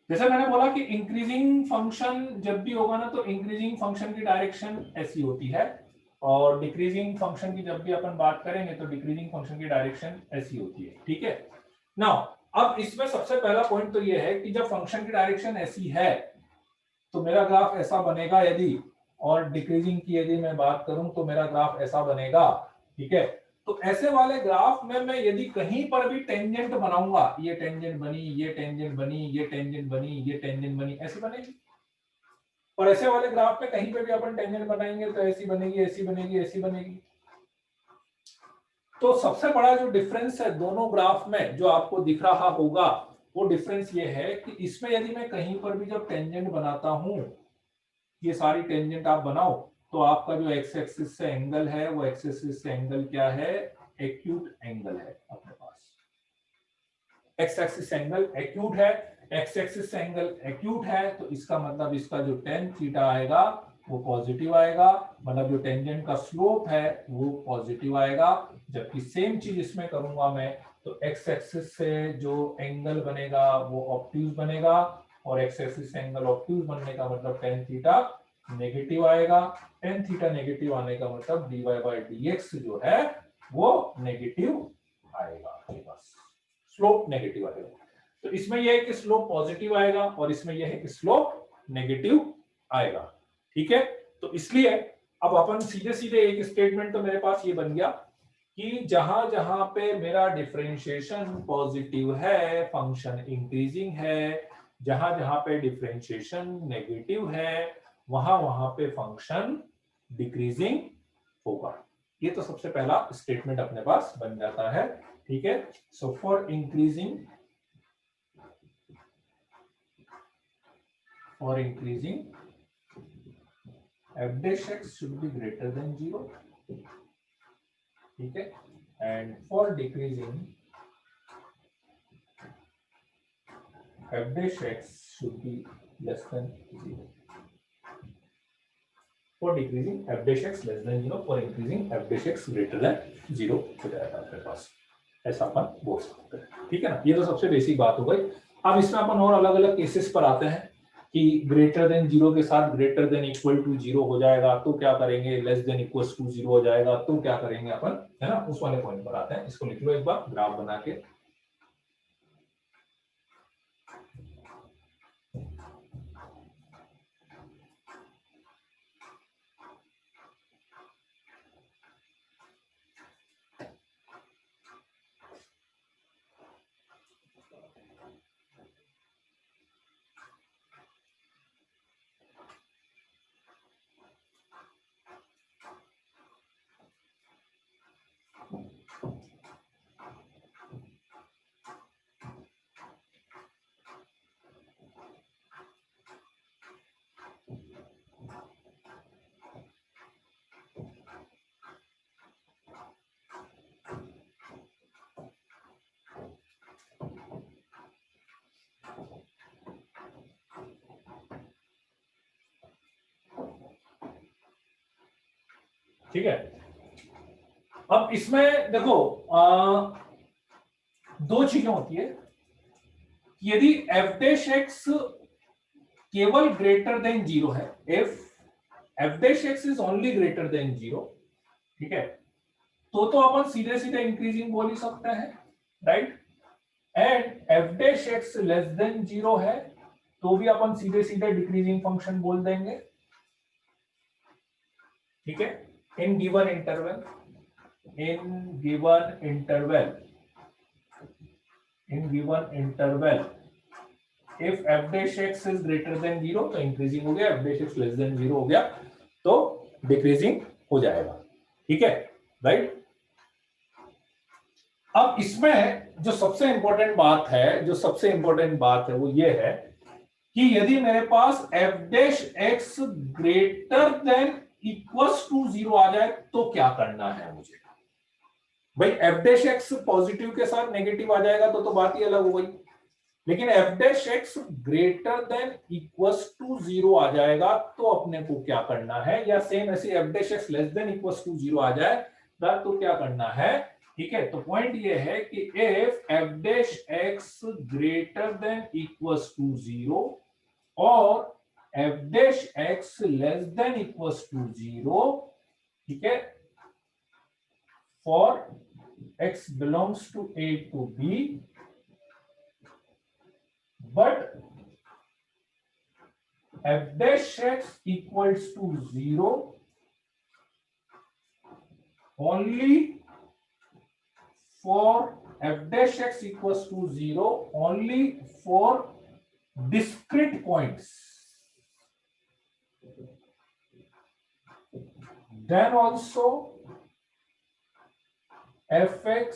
जैसे मैंने बोला कि इंक्रीजिंग फंक्शन जब भी होगा ना, तो इंक्रीजिंग फंक्शन की डायरेक्शन ऐसी होती है, और डिक्रीजिंग फंक्शन की जब भी अपन बात करेंगे तो डिक्रीजिंग फंक्शन की डायरेक्शन ऐसी होती है। ठीक है, नाउ अब इसमें सबसे पहला पॉइंट तो ये है कि जब फंक्शन की डायरेक्शन ऐसी है तो मेरा ग्राफ ऐसा बनेगा यदि, और डिक्रीजिंग की यदि मैं बात करूं तो मेरा ग्राफ ऐसा बनेगा। ठीक है, तो ऐसे वाले ग्राफ में मैं यदि कहीं पर भी टेंजेंट बनाऊंगा, ये टेंजेंट बनी, ये टेंजेंट बनी, ये टेंजेंट बनी, ये टेंजेंट बनी, ऐसी बनेगी। और ऐसे वाले ग्राफ में कहीं पे भी अपन टेंजेंट बनाएंगे तो ऐसी बनेगी, ऐसी बनेगी, ऐसी बनेगी। तो सबसे बड़ा जो डिफरेंस है दोनों ग्राफ में जो आपको दिख रहा होगा, वो डिफरेंस ये है कि इसमें यदि मैं कहीं पर भी जब टेंजेंट बनाता हूं, ये सारी टेंजेंट आप बनाओ, तो आपका जो एक्स एक्सिस से एंगल है वो एक्स एक्सिस से एंगल क्या है, एक्यूट एंगल है अपने पास। एक्स एक्सिस एंगल एक्यूट है, एक्स एक्सिस एंगल एक्यूट है, तो इसका मतलब इसका जो टेन थीटा आएगा वो पॉजिटिव आएगा, मतलब जो टेंजेंट का स्लोप है वो पॉजिटिव आएगा। जबकि सेम चीज इसमें करूंगा मैं, तो एक्स एक्सिस से जो एंगल बनेगा वो ऑब्ट्यूज बनेगा, और एक्स एक्सिस से एंगल ऑब्ट्यूज बनने का मतलब टेन थीटा नेगेटिव आएगा। टेन थीटा नेगेटिव आने का मतलब dy बाई dx जो है वो नेगेटिव आएगा, बस स्लोप नेगेटिव आएगा। तो इसमें यह है कि स्लोप पॉजिटिव आएगा, और इसमें यह है कि स्लोप नेगेटिव आएगा। ठीक है, तो इसलिए अब अपन सीधे सीधे एक स्टेटमेंट तो मेरे पास ये बन गया कि जहां जहां पे मेरा डिफरेंशिएशन पॉजिटिव है फंक्शन इंक्रीजिंग है, जहां जहां पे डिफरेंशिएशन नेगेटिव है वहां वहां पे फंक्शन डिक्रीजिंग होगा। ये तो सबसे पहला स्टेटमेंट अपने पास बन जाता है। ठीक है, so for increasing f dash x should be greater than 0. ठीक है, and for decreasing f dash x should be less than 0. For decreasing f dash x less than 0, for increasing f dash x greater than 0 हो जाएगा अपने पास, ऐसा अपन बोल सकते हैं। ठीक है ना, ये तो सबसे बेसिक बात हो गई। अब इसमें अपन और अलग अलग केसेस पर आते हैं कि ग्रेटर देन 0 के साथ ग्रेटर देन इक्वल टू 0 हो जाएगा तो क्या करेंगे, लेस देन इक्वल टू 0 हो जाएगा तो क्या करेंगे अपन, है ना, उस वाले पॉइंट पर आते हैं। इसको लिख लो एक बार ग्राफ बना के। ठीक है, अब इसमें देखो दो चीजें होती है। यदि f डैश x केवल ग्रेटर देन 0 है, if F dash x is only greater than 0, ठीक है, तो अपन सीधे सीधे इंक्रीजिंग बोल ही सकते हैं, right. And F dash x less then 0 है तो भी अपन सीधे सीधे डिक्रीजिंग फंक्शन बोल देंगे, ठीक है, in given interval, if f dash x is greater than 0 तो इंक्रीजिंग हो गया, F dash x less then 0 हो गया तो डिक्रीजिंग हो जाएगा, ठीक है, राइट। अब इसमें जो सबसे इंपॉर्टेंट बात है वो ये है कि यदि मेरे पास f dash x greater than equals to 0 आ जाए तो क्या करना है मुझे। भाई एफ डैश एक्स पॉजिटिव के साथ नेगेटिव आ जाएगा तो बात ही अलग हो गई, लेकिन f dash x greater than equals to 0 आ जाएगा तो अपने को क्या करना है, या सेम ऐसे f dash x less than equals to 0 आ जाए तो क्या करना है, ठीक है। तो पॉइंट ये है कि if f dash x greater than equals to 0 और f dash x less than equals to 0, ठीक है, for x belongs to A to B, but f dash x equals to 0 only for f dash x equals to 0 only for discrete points. Then also fx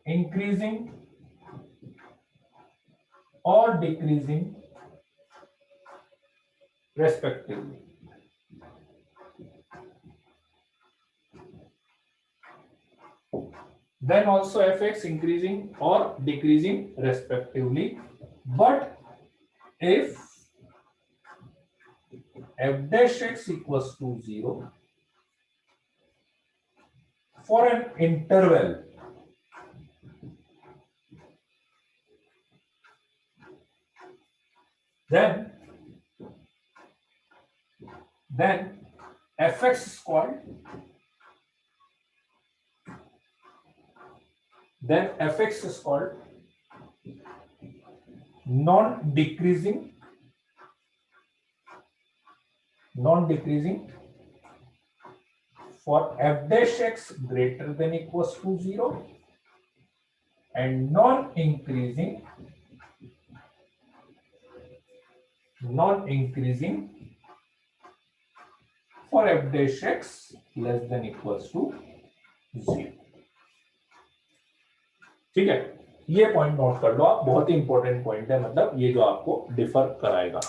increasing or decreasing respectively. Then also fx increasing or decreasing respectively, but if f dash x equals to 0 for an interval then fx is called non-decreasing for f dash x greater than equals to 0 and non-increasing for f dash x less than equals to 0, ठीक है। ये point note कर लो आप, बहुत ही important point है, मतलब ये जो आपको डिफर कराएगा।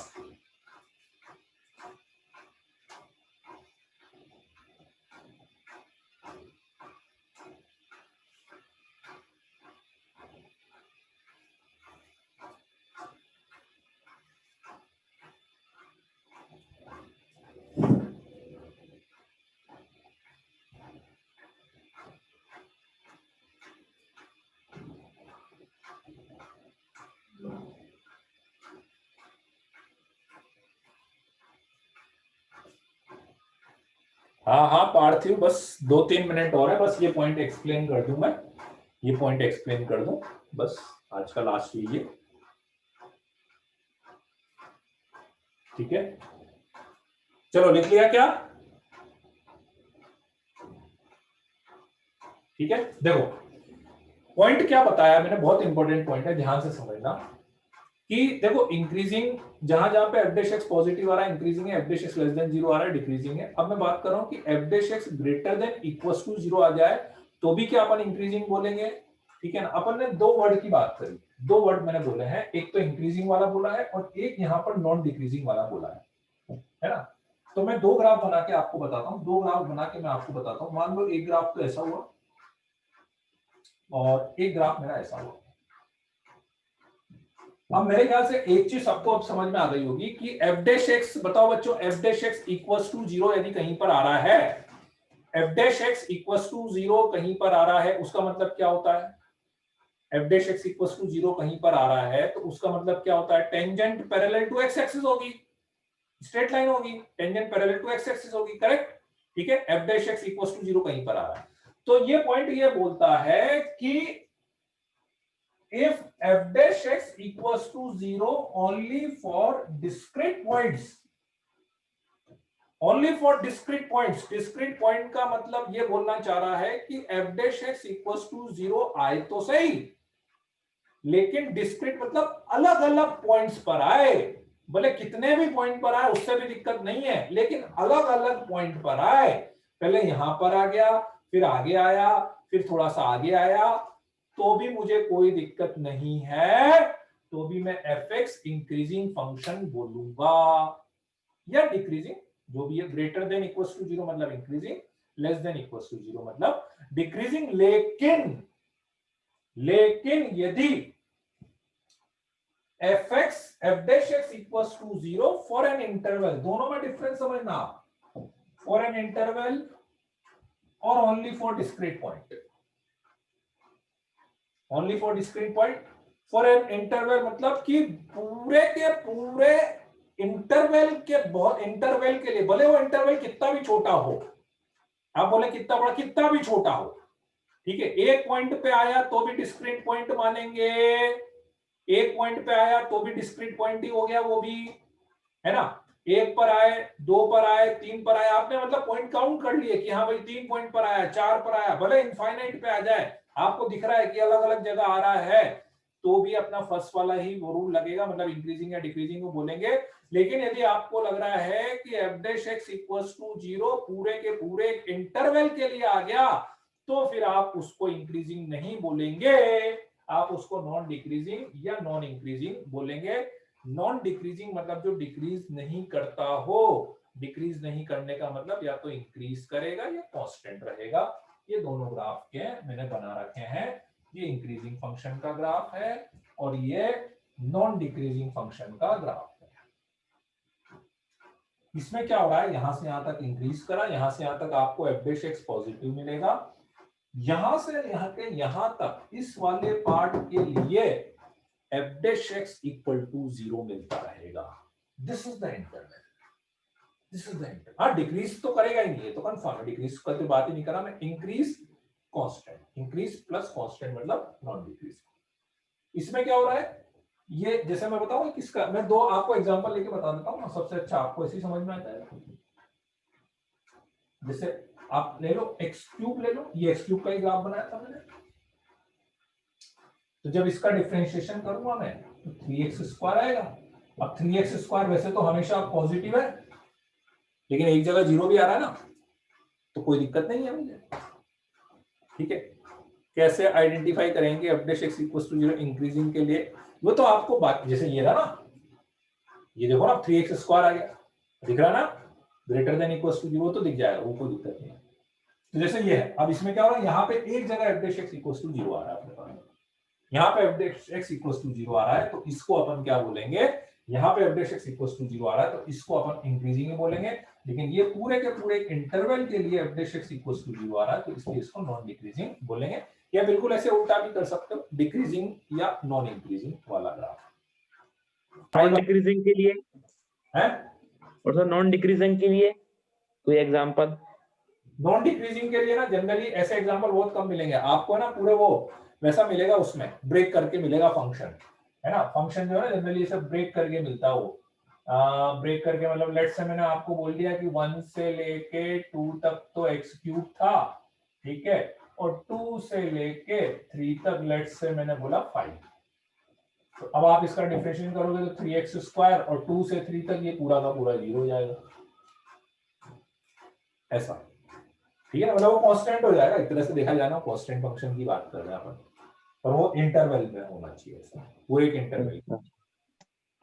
हाँ पार्थिव, बस 2-3 मिनट और है, बस ये पॉइंट एक्सप्लेन कर दूं मैं, बस आज का लास्ट लीजिए, ठीक है। चलो लिख लिया क्या, ठीक है। देखो पॉइंट क्या बताया मैंने, बहुत इंपॉर्टेंट पॉइंट है, ध्यान से समझना कि देखो इंक्रीजिंग जहां जहां पे एफ डैश एक्स पॉजिटिव आ रहा है इंक्रीजिंग है, f dash x less then 0 आ रहा है डिक्रीजिंग है। अब मैं बात कर रहा हूं कि f dash x greater than equals to 0 आ जाए तो भी क्या अपन इंक्रीजिंग बोलेंगे, ठीक है ना। अपन ने दो वर्ड की बात करी, दो वर्ड मैंने बोले हैं, एक तो इंक्रीजिंग वाला बोला है और एक यहाँ पर नॉन डिक्रीजिंग वाला बोला है ना। तो मैं दो ग्राफ बना के आपको बताता हूँ, मान लो एक ग्राफ तो ऐसा हुआ और एक ग्राफ मेरा ऐसा हुआ। अब मेरे ख्याल से एक चीज सबको अब समझ में आ गई होगी कि एफ डैश एक्स, बताओ बच्चों, f dash x equals to 0 यदि कहीं पर आ रहा है, f dash x equals to 0 कहीं पर आ रहा है, उसका मतलब क्या होता है, f dash x equals to 0 कहीं पर आ रहा है तो उसका मतलब क्या होता है, tangent parallel to x axis होगी, स्ट्रेट लाइन होगी, tangent parallel to x axis होगी, करेक्ट। ठीक है, f dash x equals to 0 कहीं पर आ रहा है। तो ये पॉइंट ये बोलता है कि if f dash x equals to 0 only for discrete points, only for discrete points, discrete point का मतलब ये बोलना चाह रहा है कि f dash x equals to 0 आए तो सही, लेकिन discrete मतलब अलग अलग पॉइंट्स पर आए, भले कितने भी पॉइंट पर आए उससे भी दिक्कत नहीं है, लेकिन अलग अलग पॉइंट पर आए। पहले यहां पर आ गया, फिर आगे आया, फिर थोड़ा सा आगे आया, तो भी मुझे कोई दिक्कत नहीं है, तो भी मैं fx इंक्रीजिंग फंक्शन बोलूंगा, या डिक्रीजिंग, जो भी है। ग्रेटर देन इक्वल्स टू 0 मतलब increasing, less than equals to 0 मतलब डिक्रीजिंग। लेकिन यदि fx f dash x equals to 0 for an interval, दोनों में डिफरेंस समझना, फॉर एन इंटरवल और only for discrete point, only for discrete point. For an interval मतलब कि पूरे के पूरे इंटरवल के, बहुत इंटरवल के लिए, भले वो इंटरवल कितना भी छोटा हो, आप बोले कितना बड़ा, कितना भी छोटा हो, ठीक है, एक पॉइंट पे आया तो भी डिस्क्रीट पॉइंट मानेंगे, एक पॉइंट पे आया तो भी डिस्क्रीट पॉइंट ही हो गया वो भी, है ना। एक पर आए, दो पर आए, तीन पर आए, आपने मतलब पॉइंट काउंट कर लिए कि हाँ भाई 3 पॉइंट पर आया, 4 पर आया, भले इनफाइनाइट पे आ जाए, आपको दिख रहा है कि अलग अलग जगह आ रहा है, तो भी अपना फर्स्ट वाला ही वो रूल लगेगा, मतलब इंक्रीजिंग या डिक्रीजिंग को बोलेंगे। लेकिन यदि आपको लग रहा है कि f dash x equals to 0 पूरे के पूरे इंटरवल के लिए आ गया, तो फिर आप उसको इंक्रीजिंग नहीं बोलेंगे, आप उसको नॉन डिक्रीजिंग या नॉन इंक्रीजिंग बोलेंगे। नॉन डिक्रीजिंग मतलब जो डिक्रीज नहीं करता हो, डिक्रीज नहीं करने का मतलब या तो इंक्रीज करेगा या कांस्टेंट रहेगा। ये दोनों ग्राफ के मैंने बना रखे हैं, ये इंक्रीजिंग फंक्शन का ग्राफ है और ये नॉन डिक्रीजिंग फंक्शन का ग्राफ है। इसमें क्या हो रहा है, यहां से यहां तक इंक्रीज करा, यहां से यहां तक आपको f dash x पॉजिटिव मिलेगा, यहां से यहां के यहां तक इस वाले पार्ट के लिए f dash x equal to 0 मिलता रहेगा। This is the interval, this is the interval. हाँ, डिक्रीज तो करेगा ही नहीं, ये तो कंफर्म है, डिक्रीज करते बात ही नहीं करा मैं। Increase constant, increase plus constant मतलब नॉन डिक्रीज। इसमें क्या हो रहा है, ये जैसे मैं बताऊं किसका, मैं दो आपको एग्जांपल लेके बता देता हूं ना, सबसे अच्छा आपको ऐसे ही समझ में आता है। जैसे आप ले लो x क्यूब, ले लो, ये x क्यूब का ही ग्राफ बनाया था मैंने, तो जब इसका डिफरेंशिएशन करूंगा मैं तो 3x स्क्वायर आएगा। अब 3x स्क्वायर वैसे तो हमेशा पॉजिटिव है, लेकिन एक जगह 0 भी आ रहा है ना, तो कोई दिक्कत नहीं है मुझे। ठीक है, कैसे आइडेंटिफाई करेंगे f dash x equals to 0 increasing के लिए, वो तो आपको बात, जैसे ये रहा ना, ये देखो ना 3x स्क्वायर आ गया, दिख रहा ना, ग्रेटर देन इक्वल्स टू 0 तो दिख जाएगा, वो कोई दिक्कत नहीं है। तो जैसे ये है, अब इसमें क्या हो रहा है, यहाँ पे एक जगह f dash x equals to 0 आ रहा है अपने पास, यहाँ पे f dash x equals to 0 आ रहा है, तो इसको अपन क्या बोलेंगे, यहाँ पे f dash x equals to 0 आ रहा है तो इसको अपन इंक्रीजिंग ही बोलेंगे। लेकिन ये पूरे के पूरे इंटरवल के लिए f dash x equals to 0 आ रहा है, तो इसलिए इसको नॉन डिक्रीजिंग बोलेंगे। या बिल्कुल ऐसे उल्टा भी कर सकते हो, डिक्रीजिंग या नॉन इंक्रीजिंग वाला ग्राफ। नॉन डिक्रीजिंग के लिए है, और सर नॉन डिक्रीजिंग के लिए कोई एग्जांपल? नॉन डिक्रीजिंग के लिए ना जनरली ऐसे एग्जांपल बहुत कम मिलेंगे आपको ना, पूरे वो वैसा मिलेगा, उसमें ब्रेक करके मिलेगा फंक्शन, है ना। फंक्शन जो है ना जनरली ऐसे ब्रेक करके मिलता है, वो ब्रेक करके मतलब लेट्स से मैंने आपको बोल दिया कि 1 से लेके 2 तक तो x क्यूब था, ठीक है, और 2 से लेके 3 तक लेट्स से मैंने बोला 5। तो अब आप इसका डिफरेंशिएशन करोगे तो 3x स्क्वायर और 2 से 3 तक ये पूरा का पूरा 0 हो जाएगा, ऐसा। ठीक है, मतलब वो कांस्टेंट हो जाएगा, एक तरह से देखा जाए ना, कांस्टेंट फंक्शन की बात कर रहे हैं अपन, और वो इंटरवल में होना चाहिए ऐसा, वो एक इंटरवल।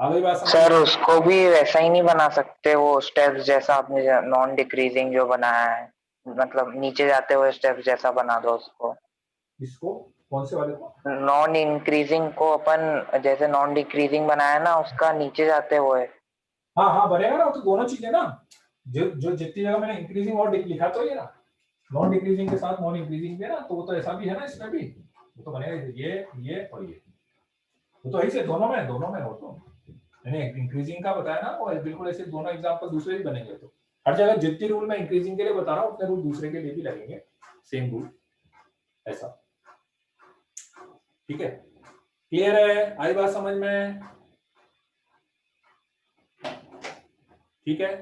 अगली बात सर उसको भी वैसा ही नहीं बना सकते, वो स्टेप्स जैसा आपने नॉन डिक्रीजिंग जो बनाया है, मतलब नीचे जाते हुए स्टेप्स जैसा बना दो उसको। इसको कौन से वाले को, नॉन इंक्रीजिंग को अपन जैसे नॉन डिक्रीजिंग बनाया ना, उसका नीचे जाते हुए। हाँ हाँ बनेगा ना, तो दोनों चीजें ना, जो जो जितनी जगह मैंने इंक्रीजिंग और लिखा तो ये ना, नॉन डिक्रीजिंग के साथ नॉन इंक्रीजिंग भी है ना, तो वो तो ऐसा भी है ना, इसमें भी वो तो बनेगा, ये और ये, वो तो ऐसे दोनों में हो तो। मैंने इंक्रीजिंग का बताया ना, वो बिल्कुल ऐसे दोनों एग्जांपल दूसरे ही बनेंगे। तो हर जगह जितनी रूल मैं इंक्रीजिंग के लिए बता रहा हूँ उतने रूल दूसरे के लिए भी लगेंगे, सेम रूल ऐसा। ठीक है, क्लियर है? आई बात समझ में? ठीक है,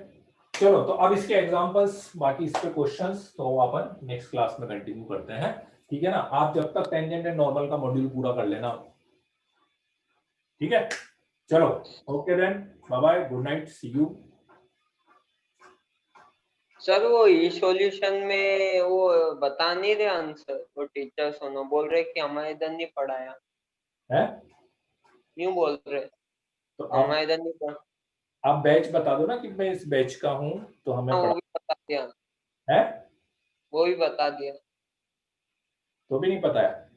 चलो तो अब इसके एग्जांपल्स, बाकी इस पे क्वेश्चंस तो अपन नेक्स्ट क्लास में कंटिन्यू करते हैं। ठीक है ना, आप जब तक टेंजेंट एंड नॉर्मल का मॉड्यूल पूरा कर लेना। ठीक है, चलो okay then, bye bye, good night, see you. Sir वो ई सॉल्यूशन में वो बता नहीं रहे आंसर, वो टीचर्स होना बोल रहे कि हमारे इधर नहीं पढ़ाया है यूं बोल रहे, तो हमारे इधर नहीं पढ़ा। आप बैच बता दो ना कि मैं इस बैच का हूं, तो हमें वो पढ़ा भी बता दिया, है, वो भी बता दिया। तो भी नहीं पता है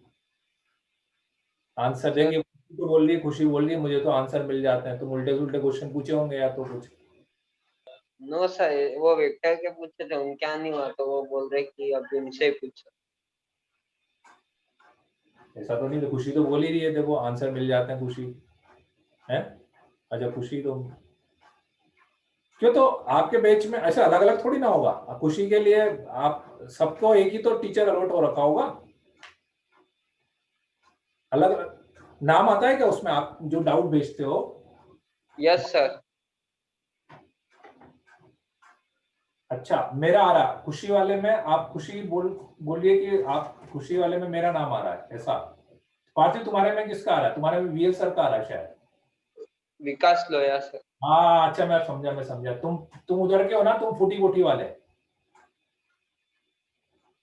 आंसर सर देंगे। तो बोल रही है, खुशी बोल रही है मुझे तो आंसर मिल जाते हैं, तो उल्टे उल्टे क्वेश्चन पूछे होंगे या तो कुछ। नो सर, वो वेक्टर के पूछे थे उनके यहाँ नहीं हुआ, तो वो बोल रहे कि अब उनसे पूछो। ऐसा तो नहीं, तो खुशी तो बोल ही रही है देखो आंसर मिल जाते हैं, खुशी है। अच्छा खुशी तो क्यों, तो आपके बैच में ऐसे अलग अलग थोड़ी ना होगा, खुशी के लिए आप सबको एक ही तो टीचर अलॉट हो रखा होगा, अलग अलग नाम आता है क्या उसमें आप जो डाउट भेजते हो? Yes sir. अच्छा मेरा आ रहा, खुशी वाले में आप खुशी बोलिए कि आप खुशी वाले में मेरा नाम आ रहा है ऐसा। पार्थिव तुम्हारे में किसका आ रहा है? तुम्हारे में वीएल सर का आ रहा है शायद। विकास लोया सर। हाँ अच्छा मैं समझा, तुम उधर के हो ना, तुम फूटी कोटी वाले,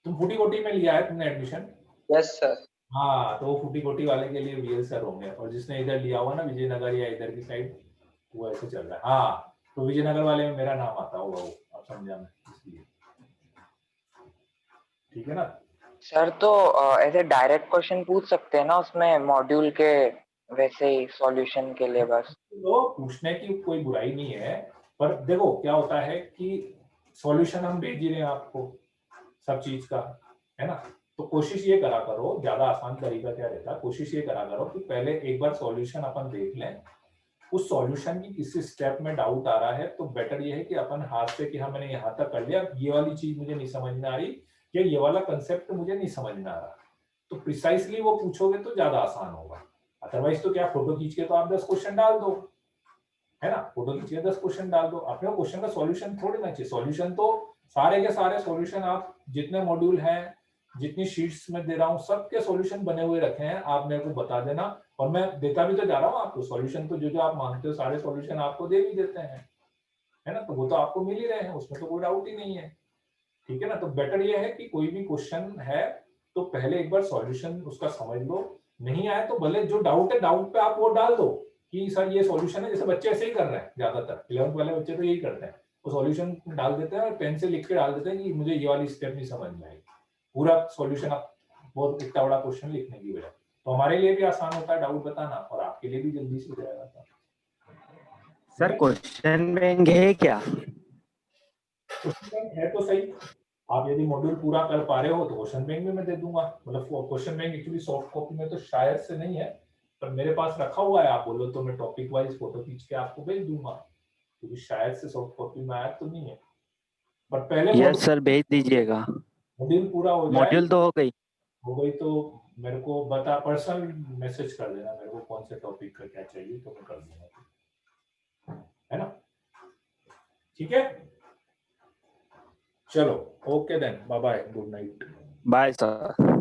तुम फूटी कोटी में लिया है तुमने एडमिशन। Yes sir. हाँ तो वो फूटी कोटी वाले के लिए वीएल सर होंगे, और जिसने इधर लिया हुआ ना विजयनगर या इधर की साइड, वो ऐसे चल रहा है। हाँ तो विजयनगर वाले में मेरा नाम आता होगा, वो आप समझा मैं इसलिए। ठीक है ना सर तो ऐसे डायरेक्ट क्वेश्चन पूछ सकते हैं ना उसमें मॉड्यूल के, वैसे ही सॉल्यूशन के लिए बस। तो पूछने की कोई बुराई नहीं है, पर देखो क्या होता है कि सॉल्यूशन हम भेज ही रहे हैं आपको सब चीज का, है ना। तो कोशिश ये करा करो, ज्यादा आसान तरीका क्या रहता है, कोशिश ये करा करो कि पहले एक बार सॉल्यूशन अपन देख लें, उस सॉल्यूशन की किसी स्टेप में डाउट आ रहा है तो बेटर ये है कि अपन हाथ से कि हाँ मैंने यहाँ तक कर लिया, ये वाली चीज मुझे नहीं समझ में आ रही या ये वाला कंसेप्ट मुझे नहीं समझ में आ रहा, तो प्रिसाइसली वो पूछोगे तो ज्यादा आसान होगा। अदरवाइज तो क्या, फोटो खींच के तो आप 10 क्वेश्चन डाल दो, है ना, फोटो खींच के 10 क्वेश्चन डाल दो, अपने क्वेश्चन का सॉल्यूशन थोड़ी ना चाहिए। सॉल्यूशन तो सारे के सारे सॉल्यूशन आप जितने मॉड्यूल हैं, जितनी शीट्स में दे रहा हूँ, सबके सॉल्यूशन बने हुए रखे हैं, आप मेरे को बता देना, और मैं देता भी तो जा रहा हूँ आपको सॉल्यूशन, तो जो जो आप मांगते हो सारे सॉल्यूशन आपको दे भी देते हैं, है ना, तो वो तो आपको मिल ही रहे हैं, उसमें तो कोई डाउट ही नहीं है। ठीक है ना, तो बेटर ये है कि कोई भी क्वेश्चन है तो पहले एक बार सॉल्यूशन उसका समझ लो, नहीं आए तो भले जो डाउट है डाउट पे आप वो डाल दो कि सर ये सॉल्यूशन है, जैसे बच्चे ऐसे ही कर रहे हैं, ज्यादातर 11th वाले बच्चे तो यही करते हैं, वो सॉल्यूशन डाल देते हैं और पेन से लिख के डाल देते हैं कि मुझे ये वाली स्टेप नहीं समझ में आई, पूरा सॉल्यूशन आप बहुत इतना बड़ा क्वेश्चन लिखने की वजह। तो हमारे लिए भी आसान होता है डाउट बताना, और आपके लिए भी जल्दी से हो जाएगा। सर क्वेश्चन बैंक है क्या? क्वेश्चन है तो सही, आप यदि मॉड्यूल पूरा कर पा रहे हो तो क्वेश्चन बैंक में मैं दे दूंगा, मतलब question bank actually soft copy में तो शायद से नहीं है, पर मेरे पास रखा हुआ है, आप बोलो तो मैं टॉपिक वाइज फोटो खींच के आपको भेज दूंगा, क्योंकि शायद से सॉफ्ट कॉपी में आया तो नहीं है, पर पहले यस सर भेज दीजिएगा। मॉड्यूल पूरा हो जाए। मॉड्यूल तो हो गई। हो गई तो मेरे को बता, पर्सनल मैसेज कर देना मेरे को कौन से टॉपिक का क्या चाहिए, तो मैं कर दूंगा, है ना। ठीक है, चलो okay then, bye bye, good night. Bye sir.